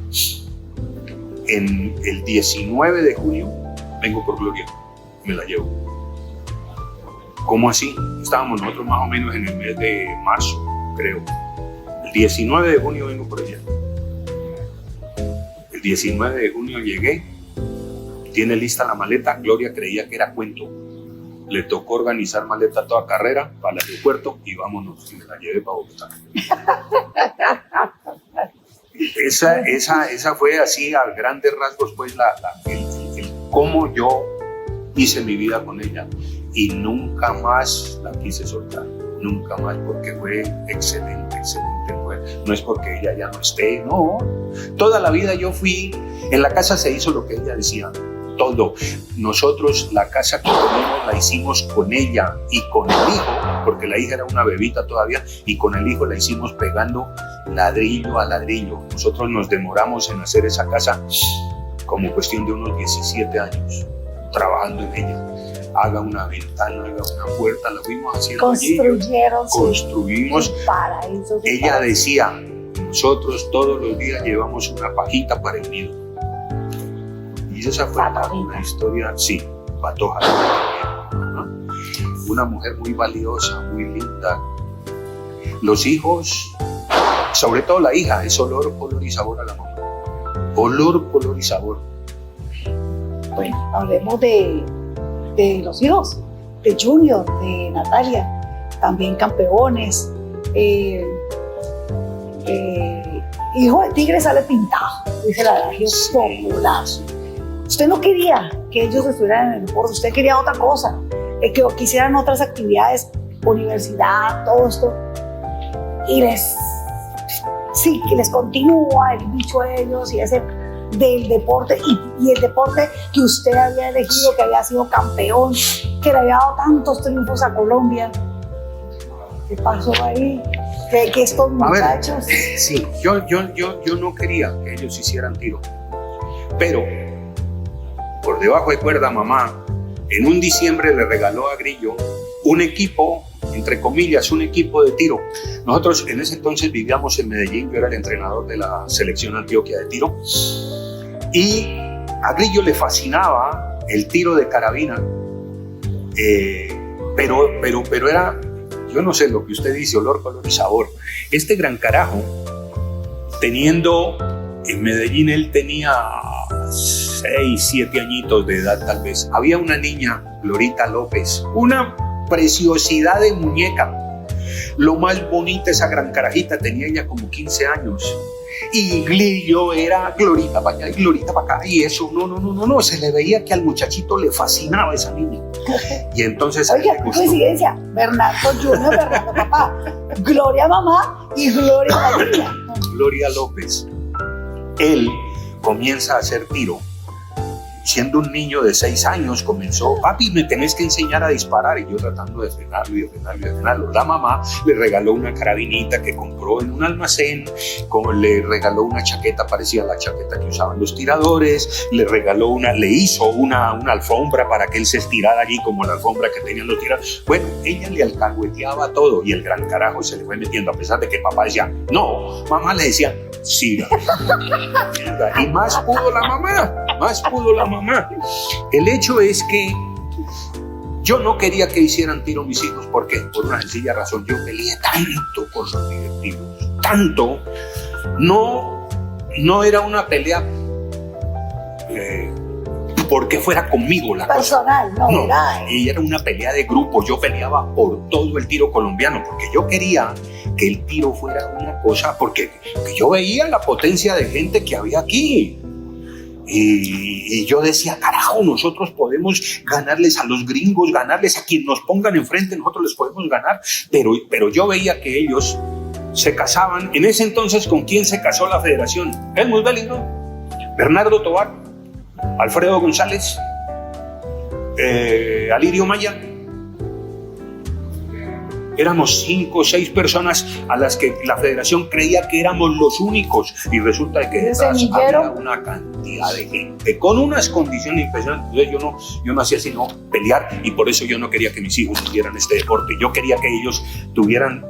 En el 19 de junio vengo por Gloria, me la llevo. ¿Cómo así? Estábamos nosotros más o menos en el mes de marzo, creo. El 19 de junio vengo por ella. El 19 de junio llegué, tiene lista la maleta, Gloria creía que era cuento. Le tocó organizar maleta toda carrera para el aeropuerto y vámonos, y me la llevé para Bogotá. Esa fue así a grandes rasgos pues el cómo yo hice mi vida con ella y nunca más la quise soltar, nunca más, porque fue excelente mujer. No es porque ella ya no esté, no, toda la vida yo fui, en la casa se hizo lo que ella decía, todo. Nosotros la casa que tenemos la hicimos con ella y con el hijo, porque la hija era una bebita todavía, y con el hijo la hicimos pegando ladrillo a ladrillo. Nosotros nos demoramos en hacer esa casa como cuestión de unos 17 años, trabajando en ella. Haga una ventana, haga una puerta, la fuimos haciendo. Construimos. Ella decía, nosotros todos los días llevamos una pajita para el nido. Y esa fue una historia, sí, Patoja, ¿no? Una mujer muy valiosa, muy linda. Los hijos, sobre todo la hija, es olor, color y sabor a la mamá. Olor, color y sabor. Bueno, hablemos de los hijos, de Junior, de Natalia, también campeones. Hijo de tigre sale pintado, dice el adagio popular. Usted no quería que ellos estuvieran en el deporte, usted quería otra cosa, que quisieran otras actividades, universidad, todo esto, y les continúa el bicho a ellos y ese del deporte y el deporte que usted había elegido, que había sido campeón, que le había dado tantos triunfos a Colombia. ¿Qué pasó ahí? Que estos muchachos... Sí, yo no quería que ellos hicieran tiro, pero por debajo de cuerda mamá, en un diciembre le regaló a Grillo un equipo, entre comillas, un equipo de tiro. Nosotros en ese entonces vivíamos en Medellín, yo era el entrenador de la selección Antioquia de tiro, y a Grillo le fascinaba el tiro de carabina, pero era, yo no sé lo que usted dice, olor, color y sabor. Este gran carajo, teniendo, en Medellín él tenía 6, 7 añitos de edad tal vez, había una niña, Glorita López, una preciosidad de muñeca, lo más bonita esa gran carajita, tenía ella como 15 años, y Grillo era Glorita para allá y Glorita para acá, y eso, no, se le veía que al muchachito le fascinaba esa niña, y entonces... Oiga, qué coincidencia, Bernardo Junior, Bernardo papá, Gloria mamá y Gloria la niña. Gloria López, él comienza a hacer tiro. Siendo un niño de 6 años, comenzó, papi, me tenés que enseñar a disparar, y yo tratando de frenarlo. La mamá le regaló una carabinita que compró en un almacén, le regaló una chaqueta parecida a la chaqueta que usaban los tiradores, le hizo una alfombra para que él se estirara allí como la alfombra que tenían los tiradores. Bueno, ella le alcahueteaba todo y el gran carajo se le fue metiendo, a pesar de que papá decía, no, mamá le decía, siga. Y más pudo la mamá. El hecho es que yo no quería que hicieran tiro mis hijos. ¿Por qué? Por una sencilla razón. Yo peleé tanto por los directivos, tanto. No era una pelea porque fuera conmigo la cosa. Personal, no, ¿verdad? Y era una pelea de grupo. Yo peleaba por todo el tiro colombiano, porque yo quería que el tiro fuera una cosa, porque yo veía la potencia de gente que había aquí. Y yo decía, carajo, nosotros podemos ganarles a los gringos, ganarles a quien nos pongan enfrente, nosotros les podemos ganar. Pero yo veía que ellos se casaban. En ese entonces, ¿con quién se casó la federación? Helmut Bellingham, Bernardo Tovar, Alfredo González, Alirio Maya. Éramos 5 o 6 personas a las que la federación creía que éramos los únicos, y resulta de que detrás había una cantidad de gente con unas condiciones impresionantes. Entonces yo no hacía sino pelear, y por eso yo no quería que mis hijos tuvieran este deporte. Yo quería que ellos tuvieran,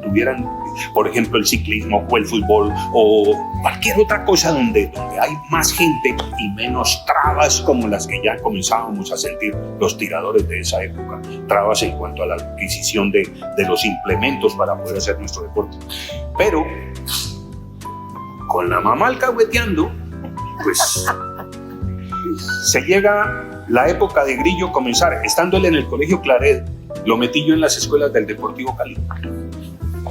por ejemplo, el ciclismo o el fútbol o cualquier otra cosa donde hay más gente y menos trabas como las que ya comenzábamos a sentir los tiradores de esa época. Trabas en cuanto a la adquisición de los implementos para poder hacer nuestro deporte. Pero con la mamá alcahueteando, pues se llega la época de Grillo comenzar. Estando él en el colegio Claret, lo metí yo en las escuelas del Deportivo Cali.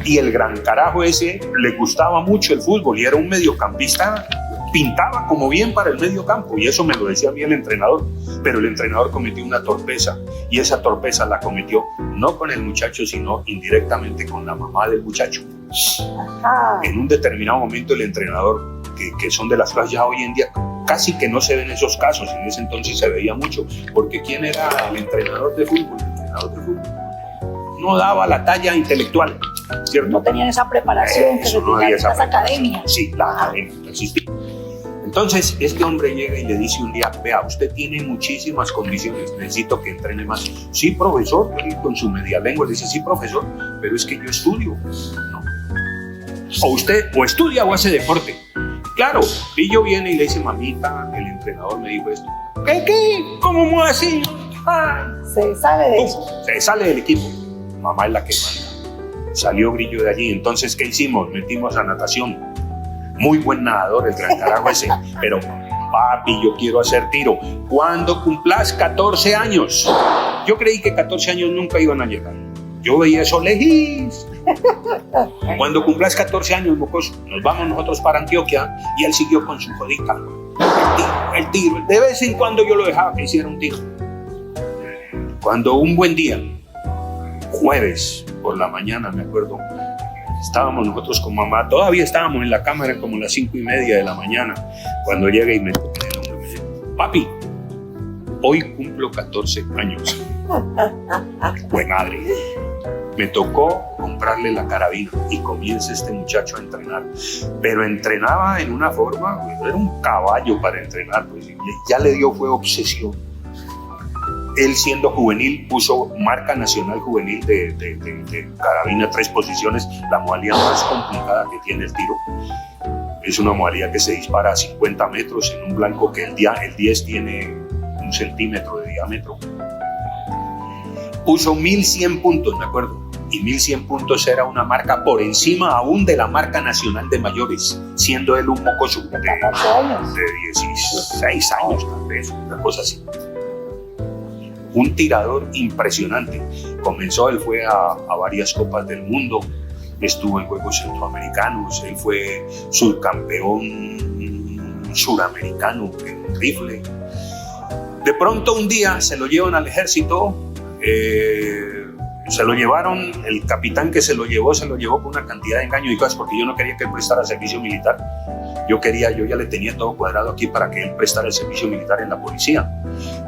Y el gran carajo ese le gustaba mucho el fútbol y era un mediocampista, pintaba como bien para el medio campo, y eso me lo decía a mí el entrenador. Pero el entrenador cometió una torpeza, y esa torpeza la cometió no con el muchacho, sino indirectamente con la mamá del muchacho. Ajá. En un determinado momento el entrenador, que son de las cosas ya hoy en día casi que no se ven esos casos, en ese entonces se veía mucho, porque ¿quién era el entrenador de fútbol? El entrenador de fútbol no daba la talla intelectual, ¿cierto? No tenían esa preparación que se tenía en las academias. Sí, la academia no existía. Entonces, este hombre llega y le dice un día, vea, usted tiene muchísimas condiciones, necesito que entrene más. Sí, profesor, y con su media lengua le dice, sí, profesor, pero es que yo estudio. No. O usted o estudia o hace deporte. Claro, Lillo viene y le dice, mamita, el entrenador me dijo esto. ¿Qué? ¿Cómo así? Ay. Se sale de eso. Se sale del equipo. Mamá es la que manda. Salió Grillo de allí. Entonces, ¿qué hicimos? Metimos a natación. Muy buen nadador el gran carajo ese. Pero, papi, yo quiero hacer tiro. ¿Cuándo cumplas 14 años? Yo creí que 14 años nunca iban a llegar. Yo veía eso lejos. Cuando cumplas 14 años, mocoso, nos vamos nosotros para Antioquia, y él siguió con su jodita. El tiro. De vez en cuando yo lo dejaba que hiciera un tiro. Cuando un buen día, jueves por la mañana, me acuerdo, estábamos nosotros con mamá, todavía estábamos en la cámara como las 5:30 de la mañana, cuando llega y me toca el hombro y me dice, papi, hoy cumplo 14 años. Buen madre. Me tocó comprarle la carabina y comienza este muchacho a entrenar. Pero entrenaba en una forma, era un caballo para entrenar, pues ya le dio, fue obsesión. Él, siendo juvenil, puso marca nacional juvenil de carabina, 3 posiciones, la modalidad más complicada que tiene el tiro. Es una modalidad que se dispara a 50 metros en un blanco que el 10 tiene 1 centímetro de diámetro. Puso 1100 puntos, me acuerdo, y 1100 puntos era una marca por encima aún de la marca nacional de mayores, siendo él un mocoso de 16 años, tal vez, una cosa así. Un tirador impresionante. Comenzó, él fue a varias copas del mundo, estuvo en Juegos Centroamericanos, él fue subcampeón suramericano en rifle. De pronto un día se lo llevan al ejército, se lo llevaron, el capitán que se lo llevó con una cantidad de engaños y cosas, porque yo no quería que él prestara servicio militar. Yo ya le tenía todo cuadrado aquí para que él prestara el servicio militar en la policía.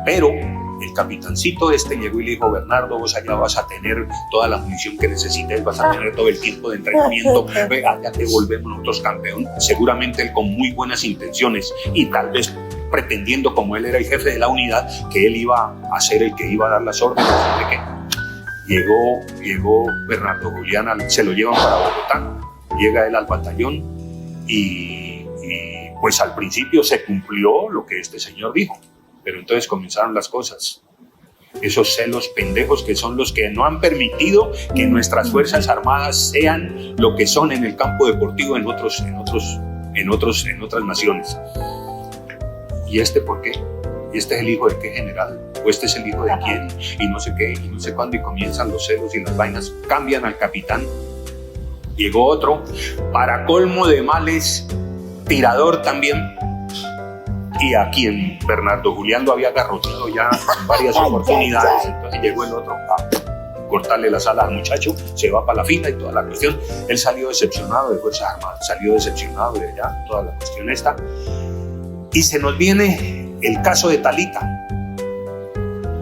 Pero el capitancito llegó y le dijo, Bernardo, vos allá vas a tener toda la munición que necesites, vas a tener todo el tiempo de entrenamiento, allá te volvemos nosotros campeón. Seguramente él con muy buenas intenciones y tal vez pretendiendo, como él era el jefe de la unidad, que él iba a ser el que iba a dar las órdenes. ¿De qué? Llegó Bernardo Julián, se lo llevan para Bogotá, llega él al batallón y pues al principio se cumplió lo que este señor dijo, pero entonces comenzaron las cosas. Esos celos pendejos que son los que no han permitido que nuestras Fuerzas Armadas sean lo que son en el campo deportivo en otras naciones. ¿Y por qué? ¿y este es el hijo de qué general? ¿O este es el hijo de quién? Y no sé qué, y no sé cuándo, y comienzan los celos y las vainas, cambian al capitán. Llegó otro, para colmo de males, tirador también, y a quien Bernardo Julián lo había garroteado ya en varias oportunidades. Entonces llegó el otro a cortarle las alas al muchacho, se va para la fila y toda la cuestión. Él salió decepcionado de Fuerzas Armadas, salió decepcionado de allá, toda la cuestión esta. Y se nos viene el caso de Talita,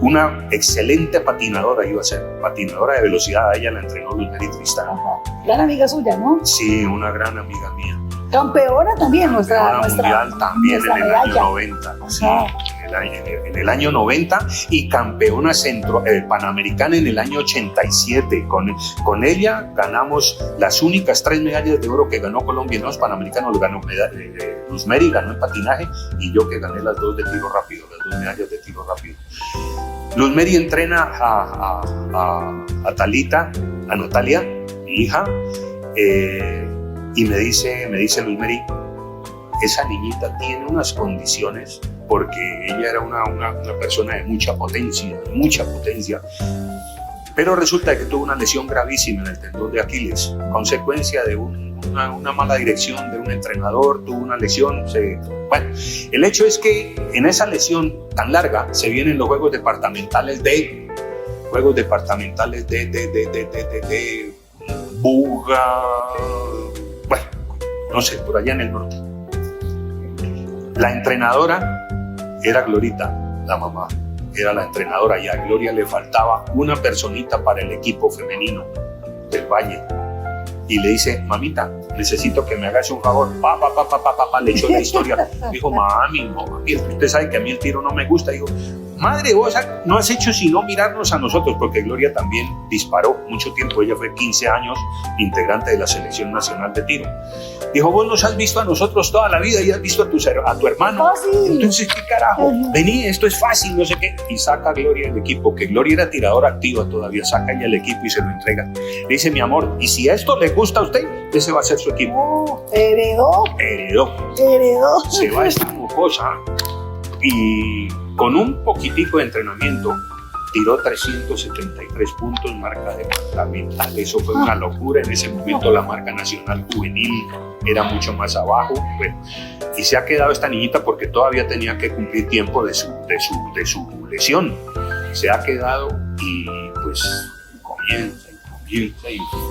una excelente patinadora, iba a ser patinadora de velocidad, a ella la entrenó Luz Mary Tristán. Gran amiga suya, ¿no? Sí, una gran amiga mía. Campeona también, Campeona mundial también en el año medalla. 90. Sí, en el año 90 y campeona panamericana en el año 87. Con ella ganamos las únicas 3 medallas de oro que ganó Colombia en los panamericanos. Lo ganó Luz Mary, ganó en patinaje, y yo que gané las 2 de tiro rápido, las 2 medallas de tiro rápido. Luz Mary entrena a Talita, a Natalia, mi hija, y me dice Luz Mary, esa niñita tiene unas condiciones, porque ella era una persona de mucha potencia, pero resulta que tuvo una lesión gravísima en el tendón de Aquiles, consecuencia de una mala dirección de un entrenador, tuvo una lesión. Bueno, el hecho es que en esa lesión tan larga se vienen los juegos departamentales de Buga, bueno, no sé, por allá en el norte. La entrenadora era Glorita, la mamá, era la entrenadora, y a Gloria le faltaba una personita para el equipo femenino del Valle. Y le dice, mamita, necesito que me hagas un favor. Le echó la historia. Dijo, mami, usted sabe que a mí el tiro no me gusta. Digo, madre, vos no has hecho sino mirarnos a nosotros, porque Gloria también disparó mucho tiempo. Ella fue 15 años integrante de la Selección Nacional de Tiro. Dijo, vos nos has visto a nosotros toda la vida y has visto a tu hermano. Fácil. Entonces, ¿qué carajo? Vení, esto es fácil, no sé qué. Y saca a Gloria del equipo, que Gloria era tiradora activa todavía. Saca ella el equipo y se lo entrega. Le dice, mi amor, y si esto le gusta a usted, ese va a ser su equipo. Heredó. Se va esta mocosa y con un poquitico de entrenamiento tiró 373 puntos, marca departamental. Eso fue una locura. En ese momento la marca nacional juvenil era mucho más abajo. Bueno, y se ha quedado esta niñita porque todavía tenía que cumplir tiempo de su lesión. Se ha quedado y pues comienza y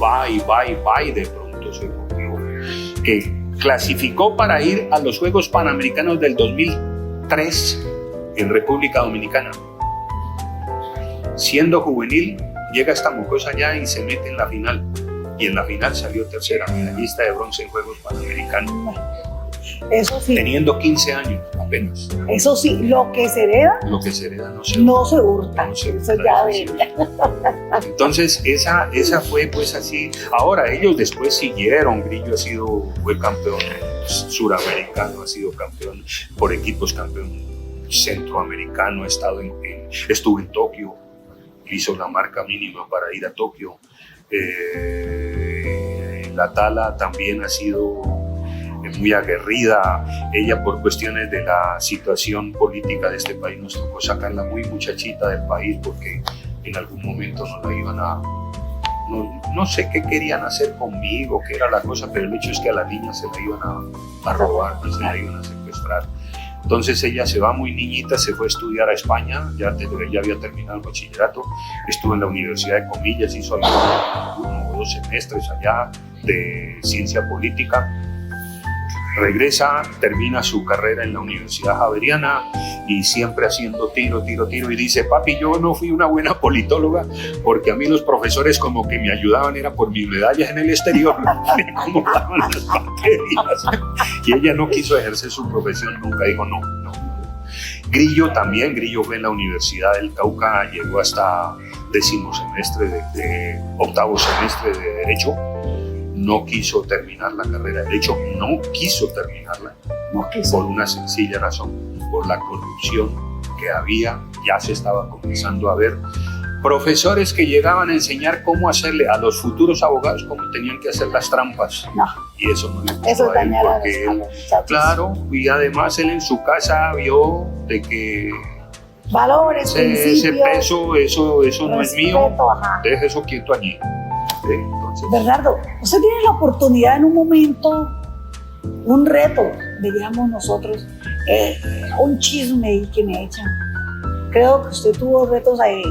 va y de pronto se volvió. Clasificó para ir a los Juegos Panamericanos del 2003 en República Dominicana. Siendo juvenil, llega esta mocosa allá y se mete en la final. Y en la final salió tercera, medallista de bronce en Juegos Panamericanos. Eso sí. Teniendo 15 años apenas. Eso sí, lo que se hereda no se hurta. No se eso hurta, ya eso de... Entonces, esa fue pues así. Ahora, ellos después siguieron. Grillo fue campeón suramericano, ha sido campeón por equipos, campeón centroamericano, estuvo en Tokio, hizo la marca mínima para ir a Tokio. La Tala también ha sido muy aguerrida. Ella, por cuestiones de la situación política de este país, nos tocó sacarla muy muchachita del país, porque en algún momento nos la iban a... No sé qué querían hacer conmigo, qué era la cosa, pero el hecho es que a la niña se la iban a robar, se la iban a secuestrar. Entonces ella se va muy niñita, se fue a estudiar a España, ya había terminado el bachillerato, estuvo en la Universidad de Comillas, hizo 1 o 2 semestres allá de ciencia política. Regresa, termina su carrera en la Universidad Javeriana y siempre haciendo tiro, y dice, papi, yo no fui una buena politóloga porque a mí los profesores como que me ayudaban, era por mis medallas en el exterior, me acomodaban las materias. Y ella no quiso ejercer su profesión nunca, dijo no. Grillo fue en la Universidad del Cauca, llegó hasta 10º semestre, octavo semestre de Derecho. No quiso terminar la carrera de Derecho, por una sencilla razón, por la corrupción que había, ya se estaba comenzando a ver, Profesores que llegaban a enseñar cómo hacerle a los futuros abogados cómo tenían que hacer las trampas. No. Y eso no le gustó Eso a él, dañaba porque a los muchachos. claro, y además él en su casa vio de que Valores, ese principios. peso, eso no es mío, respeto, ajá. deje eso quieto allí. ¿Sí? Entonces, Bernardo, usted tiene la oportunidad en un momento, un reto, diríamos nosotros, un chisme y que me echan. Creo que usted tuvo retos de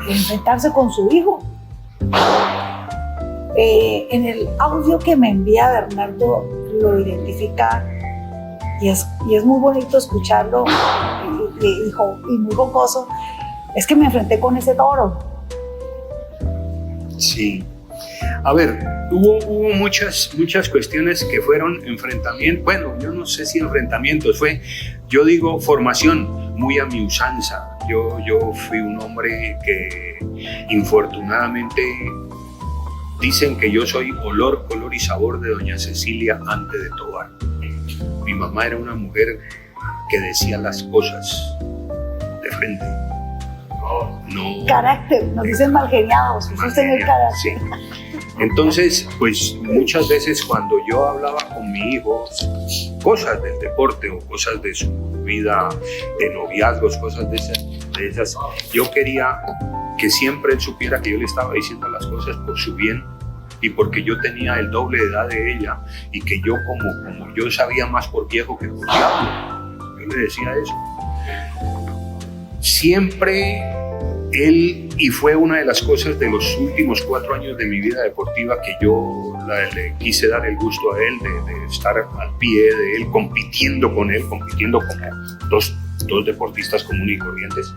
enfrentarse con su hijo. En el audio que me envía Bernardo lo identifica y es muy bonito escucharlo y muy jocoso. Es que me enfrenté con ese toro. sí. A ver, hubo muchas cuestiones que fueron enfrentamientos. Bueno, yo no sé si enfrentamientos, yo digo, formación muy a mi usanza. Yo fui un hombre que infortunadamente dicen que yo soy olor, color y sabor de doña Cecilia antes de Tobar. Mi mamá era una mujer que decía las cosas de frente. No. Carácter, nos dicen malgeniados, eso es tener carácter. Sí. Entonces, pues muchas veces cuando yo hablaba con mi hijo cosas del deporte o cosas de su vida de noviazgos, cosas de esas, yo quería que siempre él supiera que yo le estaba diciendo las cosas por su bien y porque yo tenía el doble de edad de ella y que yo como yo sabía más por viejo que por diablo, yo le decía eso. Siempre él, y fue una de las cosas de los últimos 4 años de mi vida deportiva que yo le quise dar el gusto a él de estar al pie de él, compitiendo como dos deportistas comunes y corrientes.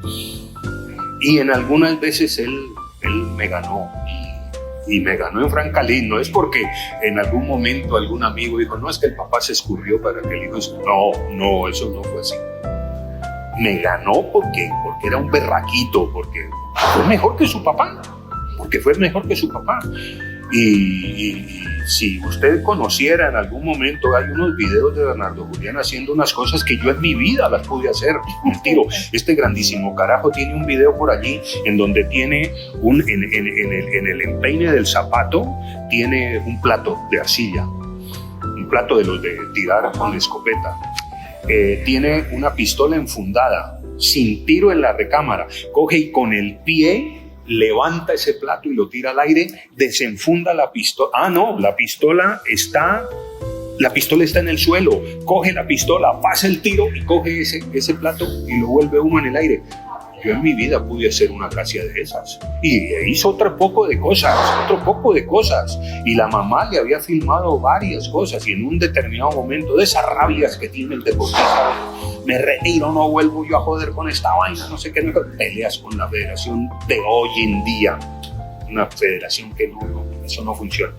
Y en algunas veces él me ganó. Y me ganó en Francalín. No es porque en algún momento algún amigo dijo, no, es que el papá se escurrió para que el hijo... No, eso no fue así. Me ganó porque era un berraquito, porque fue mejor que su papá. Y si usted conociera en algún momento, hay unos videos de Bernardo Julián haciendo unas cosas que yo en mi vida las pude hacer. Un tiro. Este grandísimo carajo tiene un video por allí en donde tiene en el empeine del zapato, tiene un plato de arcilla, un plato de los de tirar con escopeta. Tiene una pistola enfundada, sin tiro en la recámara. Coge y con el pie levanta ese plato y lo tira al aire, desenfunda la pistola. La pistola está en el suelo. Coge la pistola, pasa el tiro y coge ese plato y lo vuelve uno en el aire. Yo en mi vida pude hacer una gracia de esas. Y hizo otro poco de cosas. Y la mamá le había filmado varias cosas. Y en un determinado momento, de esas rabias que tiene el deportista, me retiro, no vuelvo yo a joder con esta vaina, no sé qué. Peleas con la federación de hoy en día. Una federación que eso no funciona.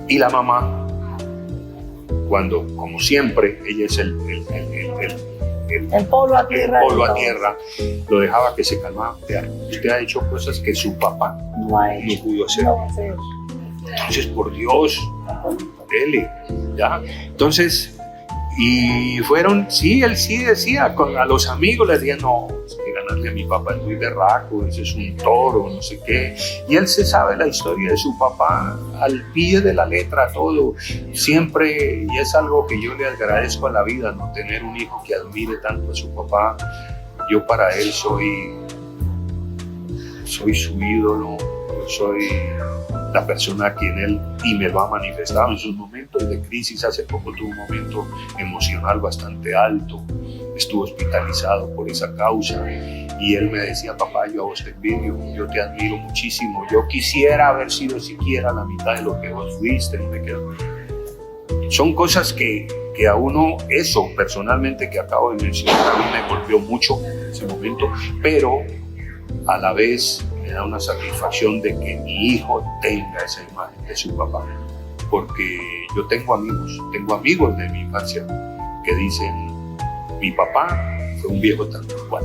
Y la mamá, cuando, como siempre, ella es el polo a tierra. Lo dejaba que se calmara. Usted ha hecho cosas que su papá no pudo hacer. Entonces, por Dios, dele, ¿ya? Entonces, y fueron, él sí decía, a los amigos les decía, no, es que ganarle a mi papá es muy berraco, ese es un toro, no sé qué. Y él se sabe la historia de su papá al pie de la letra, todo. Siempre, y es algo que yo le agradezco a la vida, no tener un hijo que admire tanto a su papá. Yo para él soy su ídolo, soy la persona a quien él, y me lo ha manifestado en sus momentos de crisis. Hace poco tuvo un momento emocional bastante alto, estuvo hospitalizado por esa causa y él me decía, papá, yo a vos te envidio, yo te admiro muchísimo, yo quisiera haber sido siquiera la mitad de lo que vos fuiste. Son cosas que a uno, eso personalmente que acabo de mencionar, a mí me golpeó mucho en ese momento, pero a la vez me da una satisfacción de que mi hijo tenga esa imagen de su papá, porque yo tengo amigos de mi infancia que dicen, mi papá fue un viejo tal cual.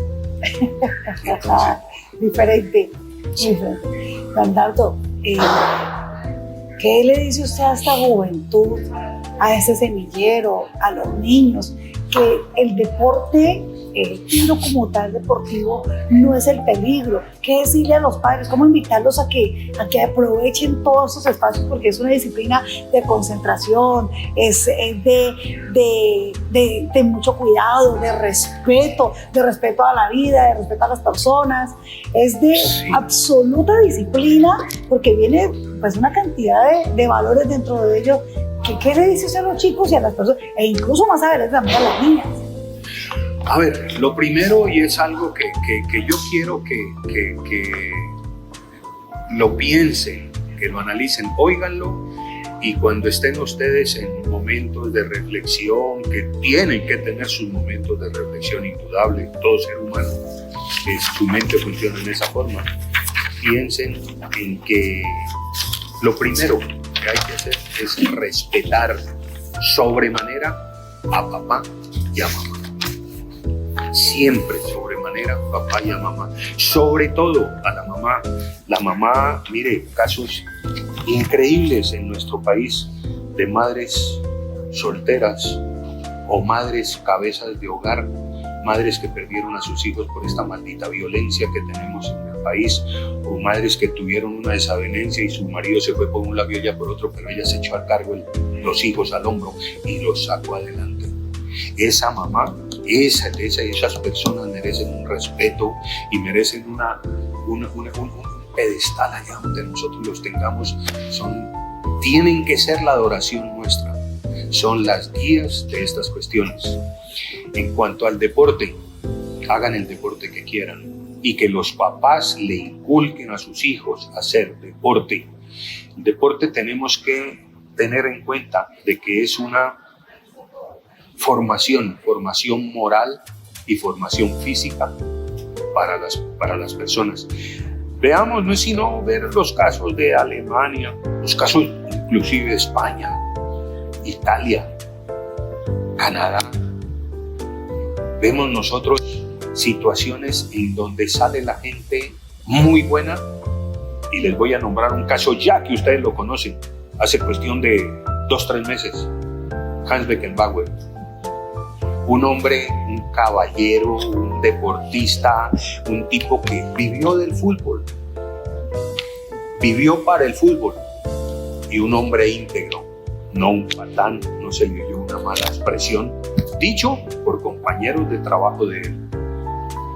Entonces, diferente. Bernardo, ¿qué le dice usted a esta juventud, a ese semillero, a los niños, que el deporte el tiro como tal deportivo no es el peligro. ¿Qué decirle a los padres? ¿Cómo invitarlos a que aprovechen todos esos espacios? Porque es una disciplina de concentración, es de mucho cuidado, de respeto a la vida, de respeto a las personas, es de absoluta disciplina, porque viene pues una cantidad de valores dentro de ellos. ¿Qué le dice a los chicos y a las personas? E incluso más adelante también a las niñas. A ver, lo primero, y es algo que yo quiero que lo piensen, que lo analicen, óiganlo, y cuando estén ustedes en momentos de reflexión, que tienen que tener sus momentos de reflexión indudable, todo ser humano, su mente funciona en esa forma, piensen en que lo primero que hay que hacer es respetar sobremanera a papá y a mamá. Siempre sobremanera papá y a mamá, sobre todo a la mamá. La mamá, mire, casos increíbles en nuestro país de madres solteras o madres cabezas de hogar, madres que perdieron a sus hijos por esta maldita violencia que tenemos en el país, o madres que tuvieron una desavenencia y su marido se fue por un lado y ella por otro, pero ella se echó a cargo los hijos al hombro y los sacó adelante. Esa mamá, esas personas merecen un respeto y merecen un pedestal allá donde nosotros los tengamos. Tienen que ser la adoración nuestra, son las guías de estas cuestiones. En cuanto al deporte, hagan el deporte que quieran y que los papás le inculquen a sus hijos a hacer deporte. El deporte tenemos que tener en cuenta de que es una formación moral y formación física para las personas. Veamos, no es sino ver los casos de Alemania, los casos inclusive de España, Italia, Canadá. Vemos nosotros situaciones en donde sale la gente muy buena, y les voy a nombrar un caso ya que ustedes lo conocen, hace cuestión de 2-3 meses, Hans Beckenbauer. Un hombre, un caballero, un deportista, un tipo que vivió del fútbol, vivió para el fútbol, y un hombre íntegro, no un patán, no se le dio una mala expresión, dicho por compañeros de trabajo de él.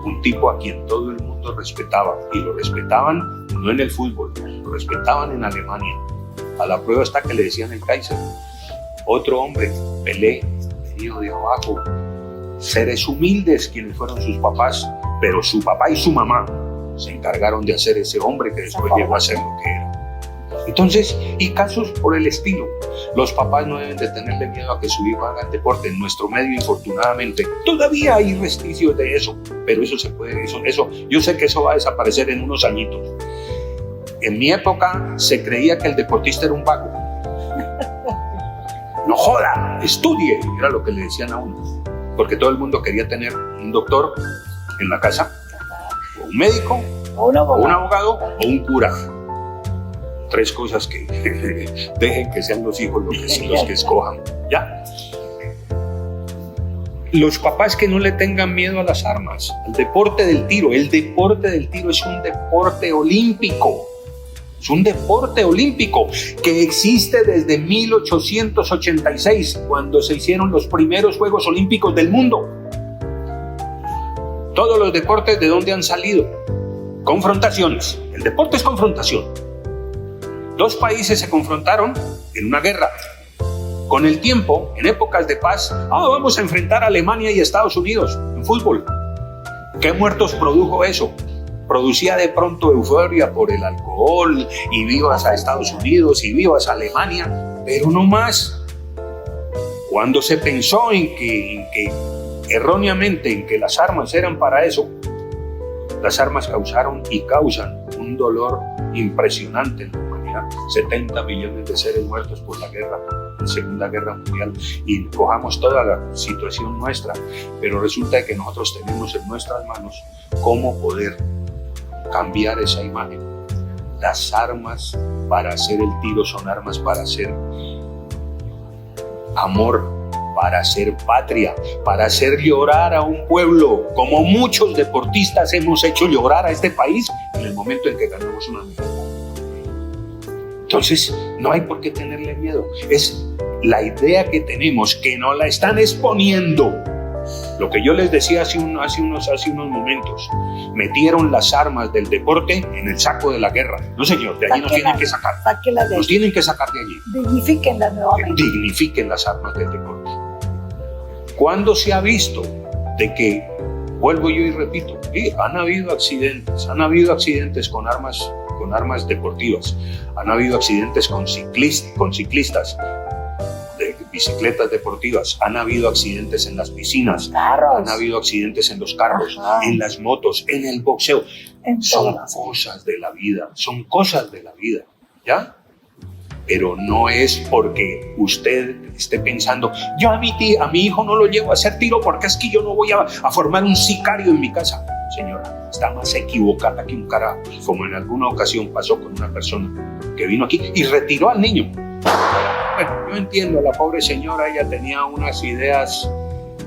Un tipo a quien todo el mundo respetaba, y lo respetaban no en el fútbol, lo respetaban en Alemania. A la prueba está que le decían el Kaiser. Otro hombre, Pelé, venido de abajo, seres humildes quienes fueron sus papás, pero su papá y su mamá se encargaron de hacer ese hombre que después llegó a ser lo que era. Entonces, y casos por el estilo. Los papás no deben de tenerle miedo a que su hijo haga deporte. En nuestro medio, infortunadamente, todavía hay resquicios de eso, pero eso se puede, eso, yo sé que eso va a desaparecer en unos añitos. En mi época se creía que el deportista era un vago. No joda, estudie, era lo que le decían a uno, porque todo el mundo quería tener un doctor en la casa, o un médico, o un abogado, o un cura. 3 cosas que dejen que sean los hijos los que escojan. ¿Ya? Los papás que no le tengan miedo a las armas, al deporte del tiro. El deporte del tiro es un deporte olímpico. Es un deporte olímpico que existe desde 1886, cuando se hicieron los primeros Juegos Olímpicos del mundo. Todos los deportes, ¿de dónde han salido? Confrontaciones. El deporte es confrontación. 2 países se confrontaron en una guerra. Con el tiempo, en épocas de paz, vamos a enfrentar a Alemania y Estados Unidos en fútbol. ¿Qué muertos produjo eso? Producía de pronto euforia por el alcohol, y vivas a Estados Unidos y vivas a Alemania, pero no más. Cuando se pensó erróneamente en que las armas eran para eso, las armas causaron y causan un dolor impresionante en la humanidad. 70 millones de seres muertos por la guerra, la Segunda Guerra Mundial, y cojamos toda la situación nuestra, pero resulta que nosotros tenemos en nuestras manos cómo poder cambiar esa imagen. Las armas para hacer el tiro son armas para hacer amor, para hacer patria, para hacer llorar a un pueblo, como muchos deportistas hemos hecho llorar a este país en el momento en que ganamos una medalla. Entonces, no hay por qué tenerle miedo. Es la idea que tenemos, que no la están exponiendo. Lo que yo les decía hace unos momentos, metieron las armas del deporte en el saco de la guerra. No, señor, de allí nos tienen que sacar. Nos tienen que sacar de allí. Dignifíquenlas nuevamente. Dignifiquen las armas del deporte. ¿Cuándo se ha visto de que, vuelvo yo y repito, han habido accidentes con armas deportivas, han habido accidentes con ciclistas de bicicletas deportivas, han habido accidentes en las piscinas, han habido accidentes en los carros, en las motos, en el boxeo. Son cosas de la vida, ¿ya? Pero no es porque usted esté pensando, yo a mi hijo no lo llevo a hacer tiro porque es que yo no voy a formar un sicario en mi casa. Señora, está más equivocada que un carajo, como en alguna ocasión pasó con una persona que vino aquí y retiró al niño. Bueno, yo entiendo, la pobre señora, ella tenía unas ideas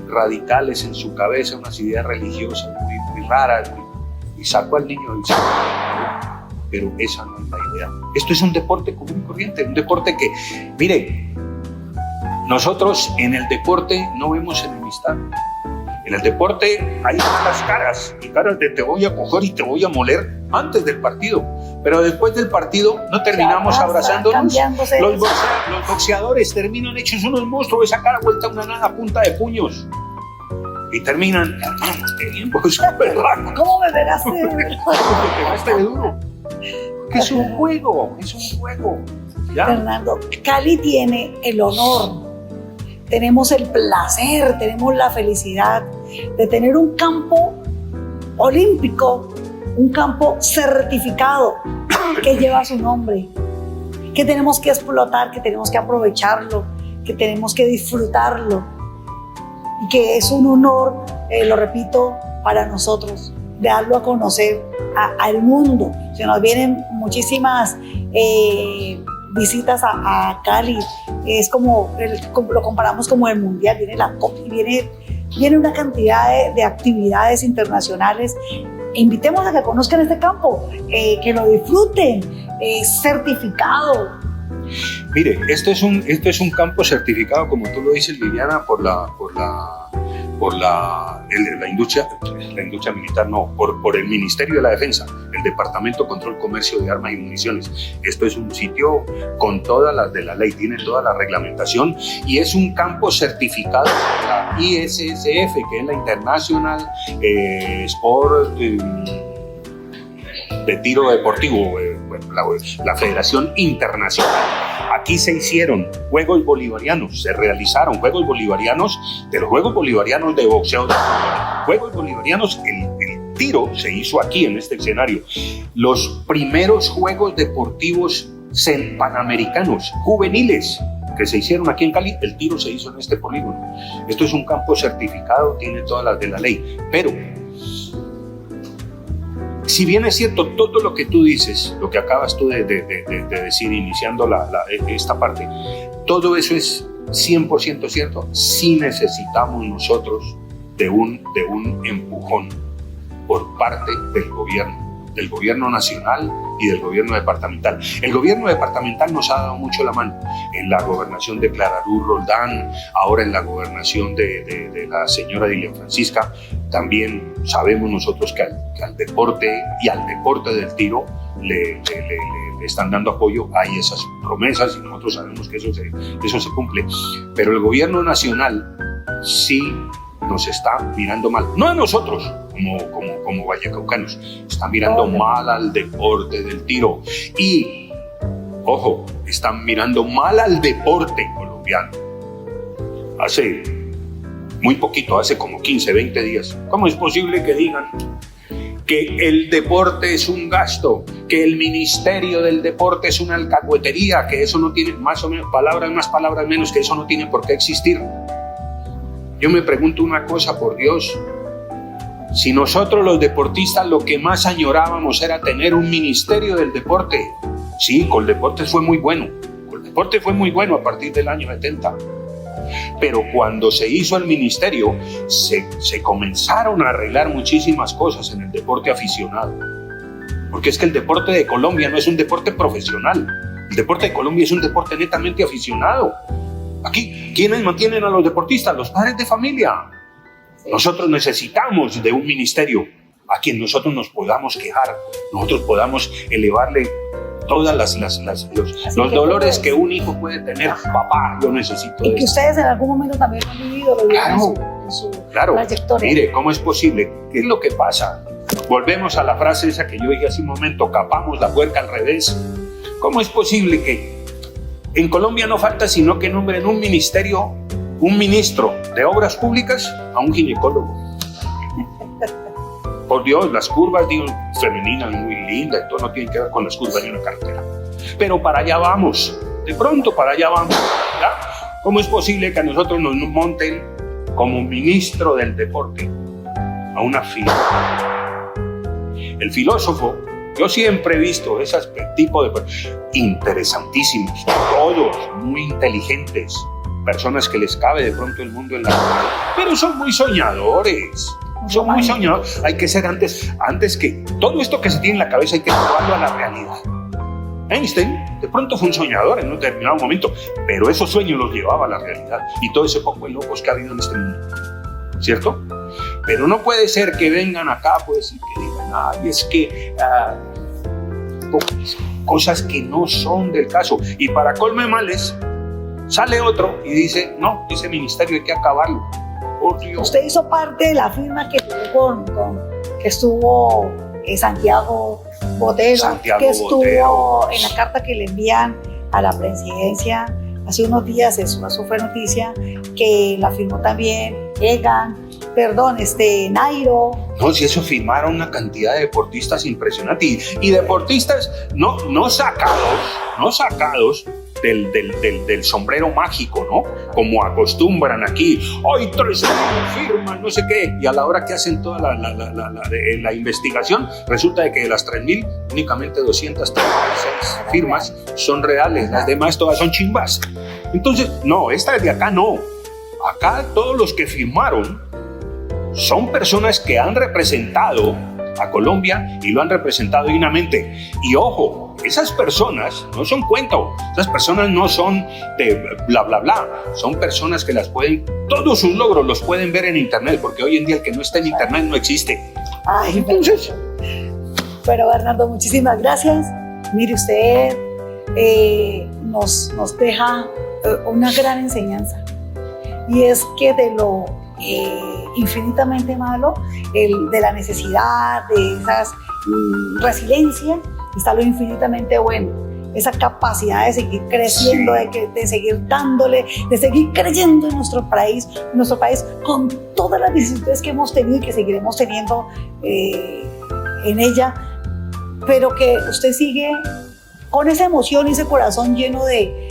radicales en su cabeza, unas ideas religiosas muy raras, y sacó al niño del centro. Pero esa no es la idea. Esto es un deporte común y corriente, un deporte que, mire, nosotros en el deporte no vemos enemistad. En el deporte hay malas caras, y caras de te voy a coger y te voy a moler antes del partido. Pero después del partido no terminamos abrazándonos. Los boxeadores terminan hechos unos monstruos, esa cara vuelta a una nada a punta de puños. Y terminan, ¿Cómo me pegaste? Me pegaste de duro. Que es un juego, ¿ya? Fernando, Cali tiene el honor, tenemos el placer, tenemos la felicidad de tener un campo olímpico, un campo certificado que lleva su nombre, que tenemos que explotar, que tenemos que aprovecharlo, que tenemos que disfrutarlo y que es un honor, lo repito, para nosotros darlo a conocer al mundo. Se nos vienen muchísimas visitas a Cali, es como lo comparamos como el mundial, viene la COP y viene una cantidad de actividades internacionales. Invitemos a que conozcan este campo, que lo disfruten, es certificado. Mire, esto es un campo certificado, como tú lo dices, Liliana, por el Ministerio de la Defensa, el Departamento de Control Comercio de Armas y Municiones. Esto es un sitio con todas las de la ley, tiene toda la reglamentación y es un campo certificado por la ISSF, que es la International Sport de Tiro Deportivo, la Federación Internacional. Aquí se hicieron Juegos Bolivarianos, se realizaron Juegos Bolivarianos, de los Juegos Bolivarianos de boxeo, Juegos Bolivarianos, el tiro se hizo aquí en este escenario. Los primeros Juegos Deportivos Panamericanos juveniles que se hicieron aquí en Cali, el tiro se hizo en este polígono. Esto es un campo certificado, tiene todas las de la ley, pero si bien es cierto todo lo que tú dices, lo que acabas tú de decir iniciando esta parte, todo eso es 100% cierto, si necesitamos nosotros de un empujón por parte del gobierno nacional y del gobierno departamental. El gobierno departamental nos ha dado mucho la mano en la gobernación de Clara Luz Roldán, ahora en la gobernación de la señora Dilian Francisca. También sabemos nosotros que al deporte y al deporte del tiro le están dando apoyo. Hay esas promesas y nosotros sabemos que eso se cumple. Pero el gobierno nacional sí nos está mirando mal. No a nosotros, como vallecaucanos, están mirando mal al deporte del tiro. Y, ojo, están mirando mal al deporte colombiano. Hace muy poquito, hace como 15, 20 días. ¿Cómo es posible que digan que el deporte es un gasto, que el Ministerio del Deporte es una alcahuetería, que eso no tiene, más o menos, palabras más, palabras menos, que eso no tiene por qué existir? Yo me pregunto una cosa, por Dios, si nosotros los deportistas lo que más añorábamos era tener un Ministerio del Deporte, sí, Coldeportes fue muy bueno, Coldeportes fue muy bueno a partir del año 70, Pero cuando se hizo el ministerio, se comenzaron a arreglar muchísimas cosas en el deporte aficionado. Porque es que el deporte de Colombia no es un deporte profesional. El deporte de Colombia es un deporte netamente aficionado. Aquí, ¿quiénes mantienen a los deportistas? Los padres de familia. Nosotros necesitamos de un ministerio a quien nosotros nos podamos quejar, nosotros podamos elevarle todas los dolores que un hijo puede tener. Papá, yo necesito y que ustedes en algún momento también lo han vivido, lo vieron en su trayectoria. Mire, ¿cómo es posible? ¿Qué es lo que pasa? Volvemos a la frase esa que yo dije hace un momento, capamos la puerca al revés. ¿Cómo es posible que en Colombia no falta sino que nombren un ministerio, un ministro de obras públicas a un ginecólogo? Por Dios, las curvas, digo, femeninas, muy lindas, todo no tiene que ver con las curvas de una carretera. Pero para allá vamos, de pronto para allá vamos, ¿ya? ¿Cómo es posible que a nosotros nos monten como ministro del deporte a una fila? El filósofo, yo siempre he visto ese tipo de interesantísimos, todos muy inteligentes, personas que les cabe de pronto el mundo en la mano, pero son muy soñadores. Son muy soñadores. Hay que ser antes que todo esto que se tiene en la cabeza, hay que llevarlo a la realidad. Einstein de pronto fue un soñador en un determinado momento, pero esos sueños los llevaba a la realidad. Y todo ese poco de locos que ha habido en este mundo, ¿cierto? Pero no puede ser que vengan acá pues, y que digan, ay, es que cosas que no son del caso. Y para colme males, sale otro y dice, no, ese ministerio hay que acabarlo. Usted hizo parte de la firma que estuvo Santiago Botero, que estuvo en la carta que le envían a la presidencia hace unos días. Eso fue noticia, que la firmó también Nairo. No, si eso firmaron una cantidad de deportistas impresionantes y deportistas no sacados del sombrero mágico, ¿no? Como acostumbran aquí, hoy 3.000 firmas, no sé qué, y a la hora que hacen toda la investigación, resulta de que de las 3.000, únicamente 236 firmas son reales, las demás todas son chimbas. Entonces, no, esta de acá no. Acá todos los que firmaron son personas que han representado a Colombia y lo han representado dignamente. Y ojo, esas personas no son cuento, esas personas no son de bla bla bla, son personas que todos sus logros los pueden ver en internet, porque hoy en día el que no está en internet no existe. Ay, entonces, pero Bernardo, muchísimas gracias. Mire, usted nos deja una gran enseñanza, y es que de lo infinitamente malo, de la necesidad, de esas resiliencia, está lo infinitamente bueno, esa capacidad de seguir creciendo, de seguir dándole, de seguir creyendo en nuestro país con todas las vicisitudes que hemos tenido y que seguiremos teniendo en ella, pero que usted sigue con esa emoción y ese corazón lleno de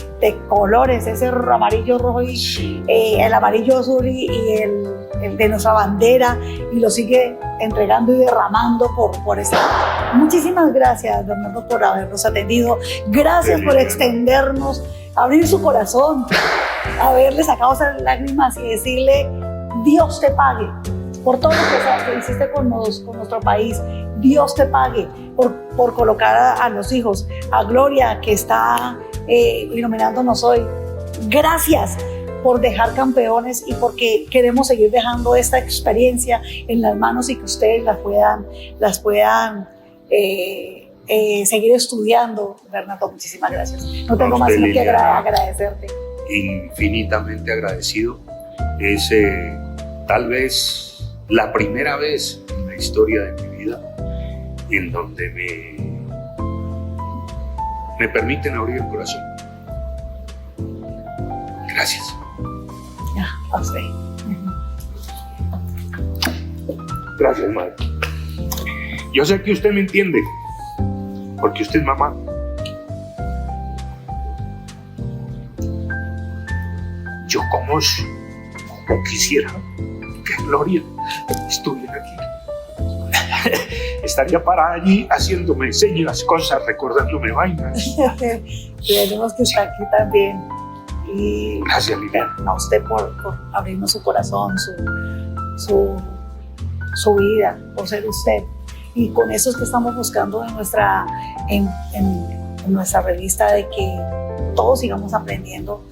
colores, ese amarillo, rojo y el amarillo azul y el de nuestra bandera, y lo sigue entregando y derramando por eso. Muchísimas gracias, Bernardo, por habernos atendido. Gracias por extendernos, abrir su corazón, haberle sacado esas lágrimas y decirle, Dios te pague por todo lo que hiciste con nuestro país. Dios te pague por colocar a los hijos, a Gloria, que está iluminándonos hoy. Gracias por dejar campeones y porque queremos seguir dejando esta experiencia en las manos y que ustedes las puedan seguir estudiando. Bernardo, muchísimas gracias. No tengo más que agradecerte. Infinitamente agradecido. Es tal vez la primera vez en la historia de mi vida en donde me permiten abrir el corazón. Gracias. A usted. Gracias, madre. Yo sé que usted me entiende, porque usted es mamá. Yo como quisiera que Gloria estuviera aquí. Estaría parada allí haciéndome señas, cosas, recordándome vainas. Tenemos que estar aquí también. Y Gracias, Liliana. a usted por abrirnos su corazón, su vida, por ser usted. Y con eso es que estamos buscando en nuestra revista, de que todos sigamos aprendiendo,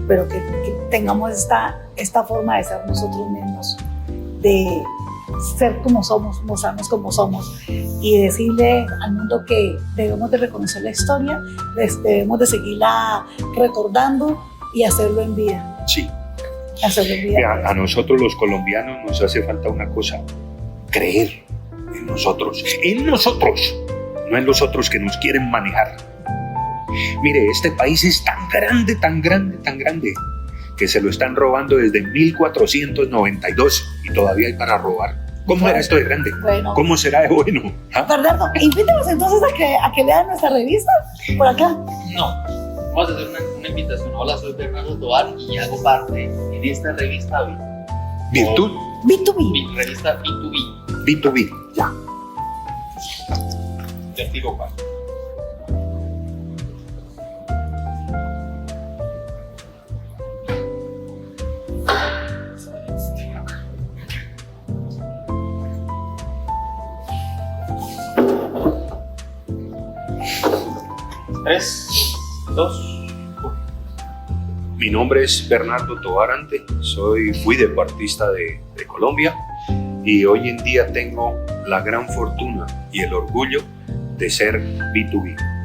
pero que tengamos esta forma de ser nosotros mismos, de ser como somos, mostrarnos como somos y decirle al mundo que debemos de reconocer la historia, debemos de seguirla recordando y hacerlo en vida. Sí. Hacerlo en vida. A nosotros los colombianos nos hace falta una cosa: creer en nosotros, no en los otros que nos quieren manejar. Mire, este país es tan grande, tan grande, tan grande, que se lo están robando desde 1492 y todavía hay para robar. ¿Cómo era esto de grande? Bueno. ¿Cómo será de bueno? ¿Ah? Bernardo, invítanos entonces a que lean nuestra revista por acá. No, vamos a hacer una invitación. Hola, soy Bernardo Tovar y hago parte en esta revista Virtud. B2B. Revista B2B. B2B. Ya. Testigo cuál. Tres, dos, uno. Mi nombre es Bernardo Tovar Ante, fui deportista de Colombia y hoy en día tengo la gran fortuna y el orgullo de ser B2B.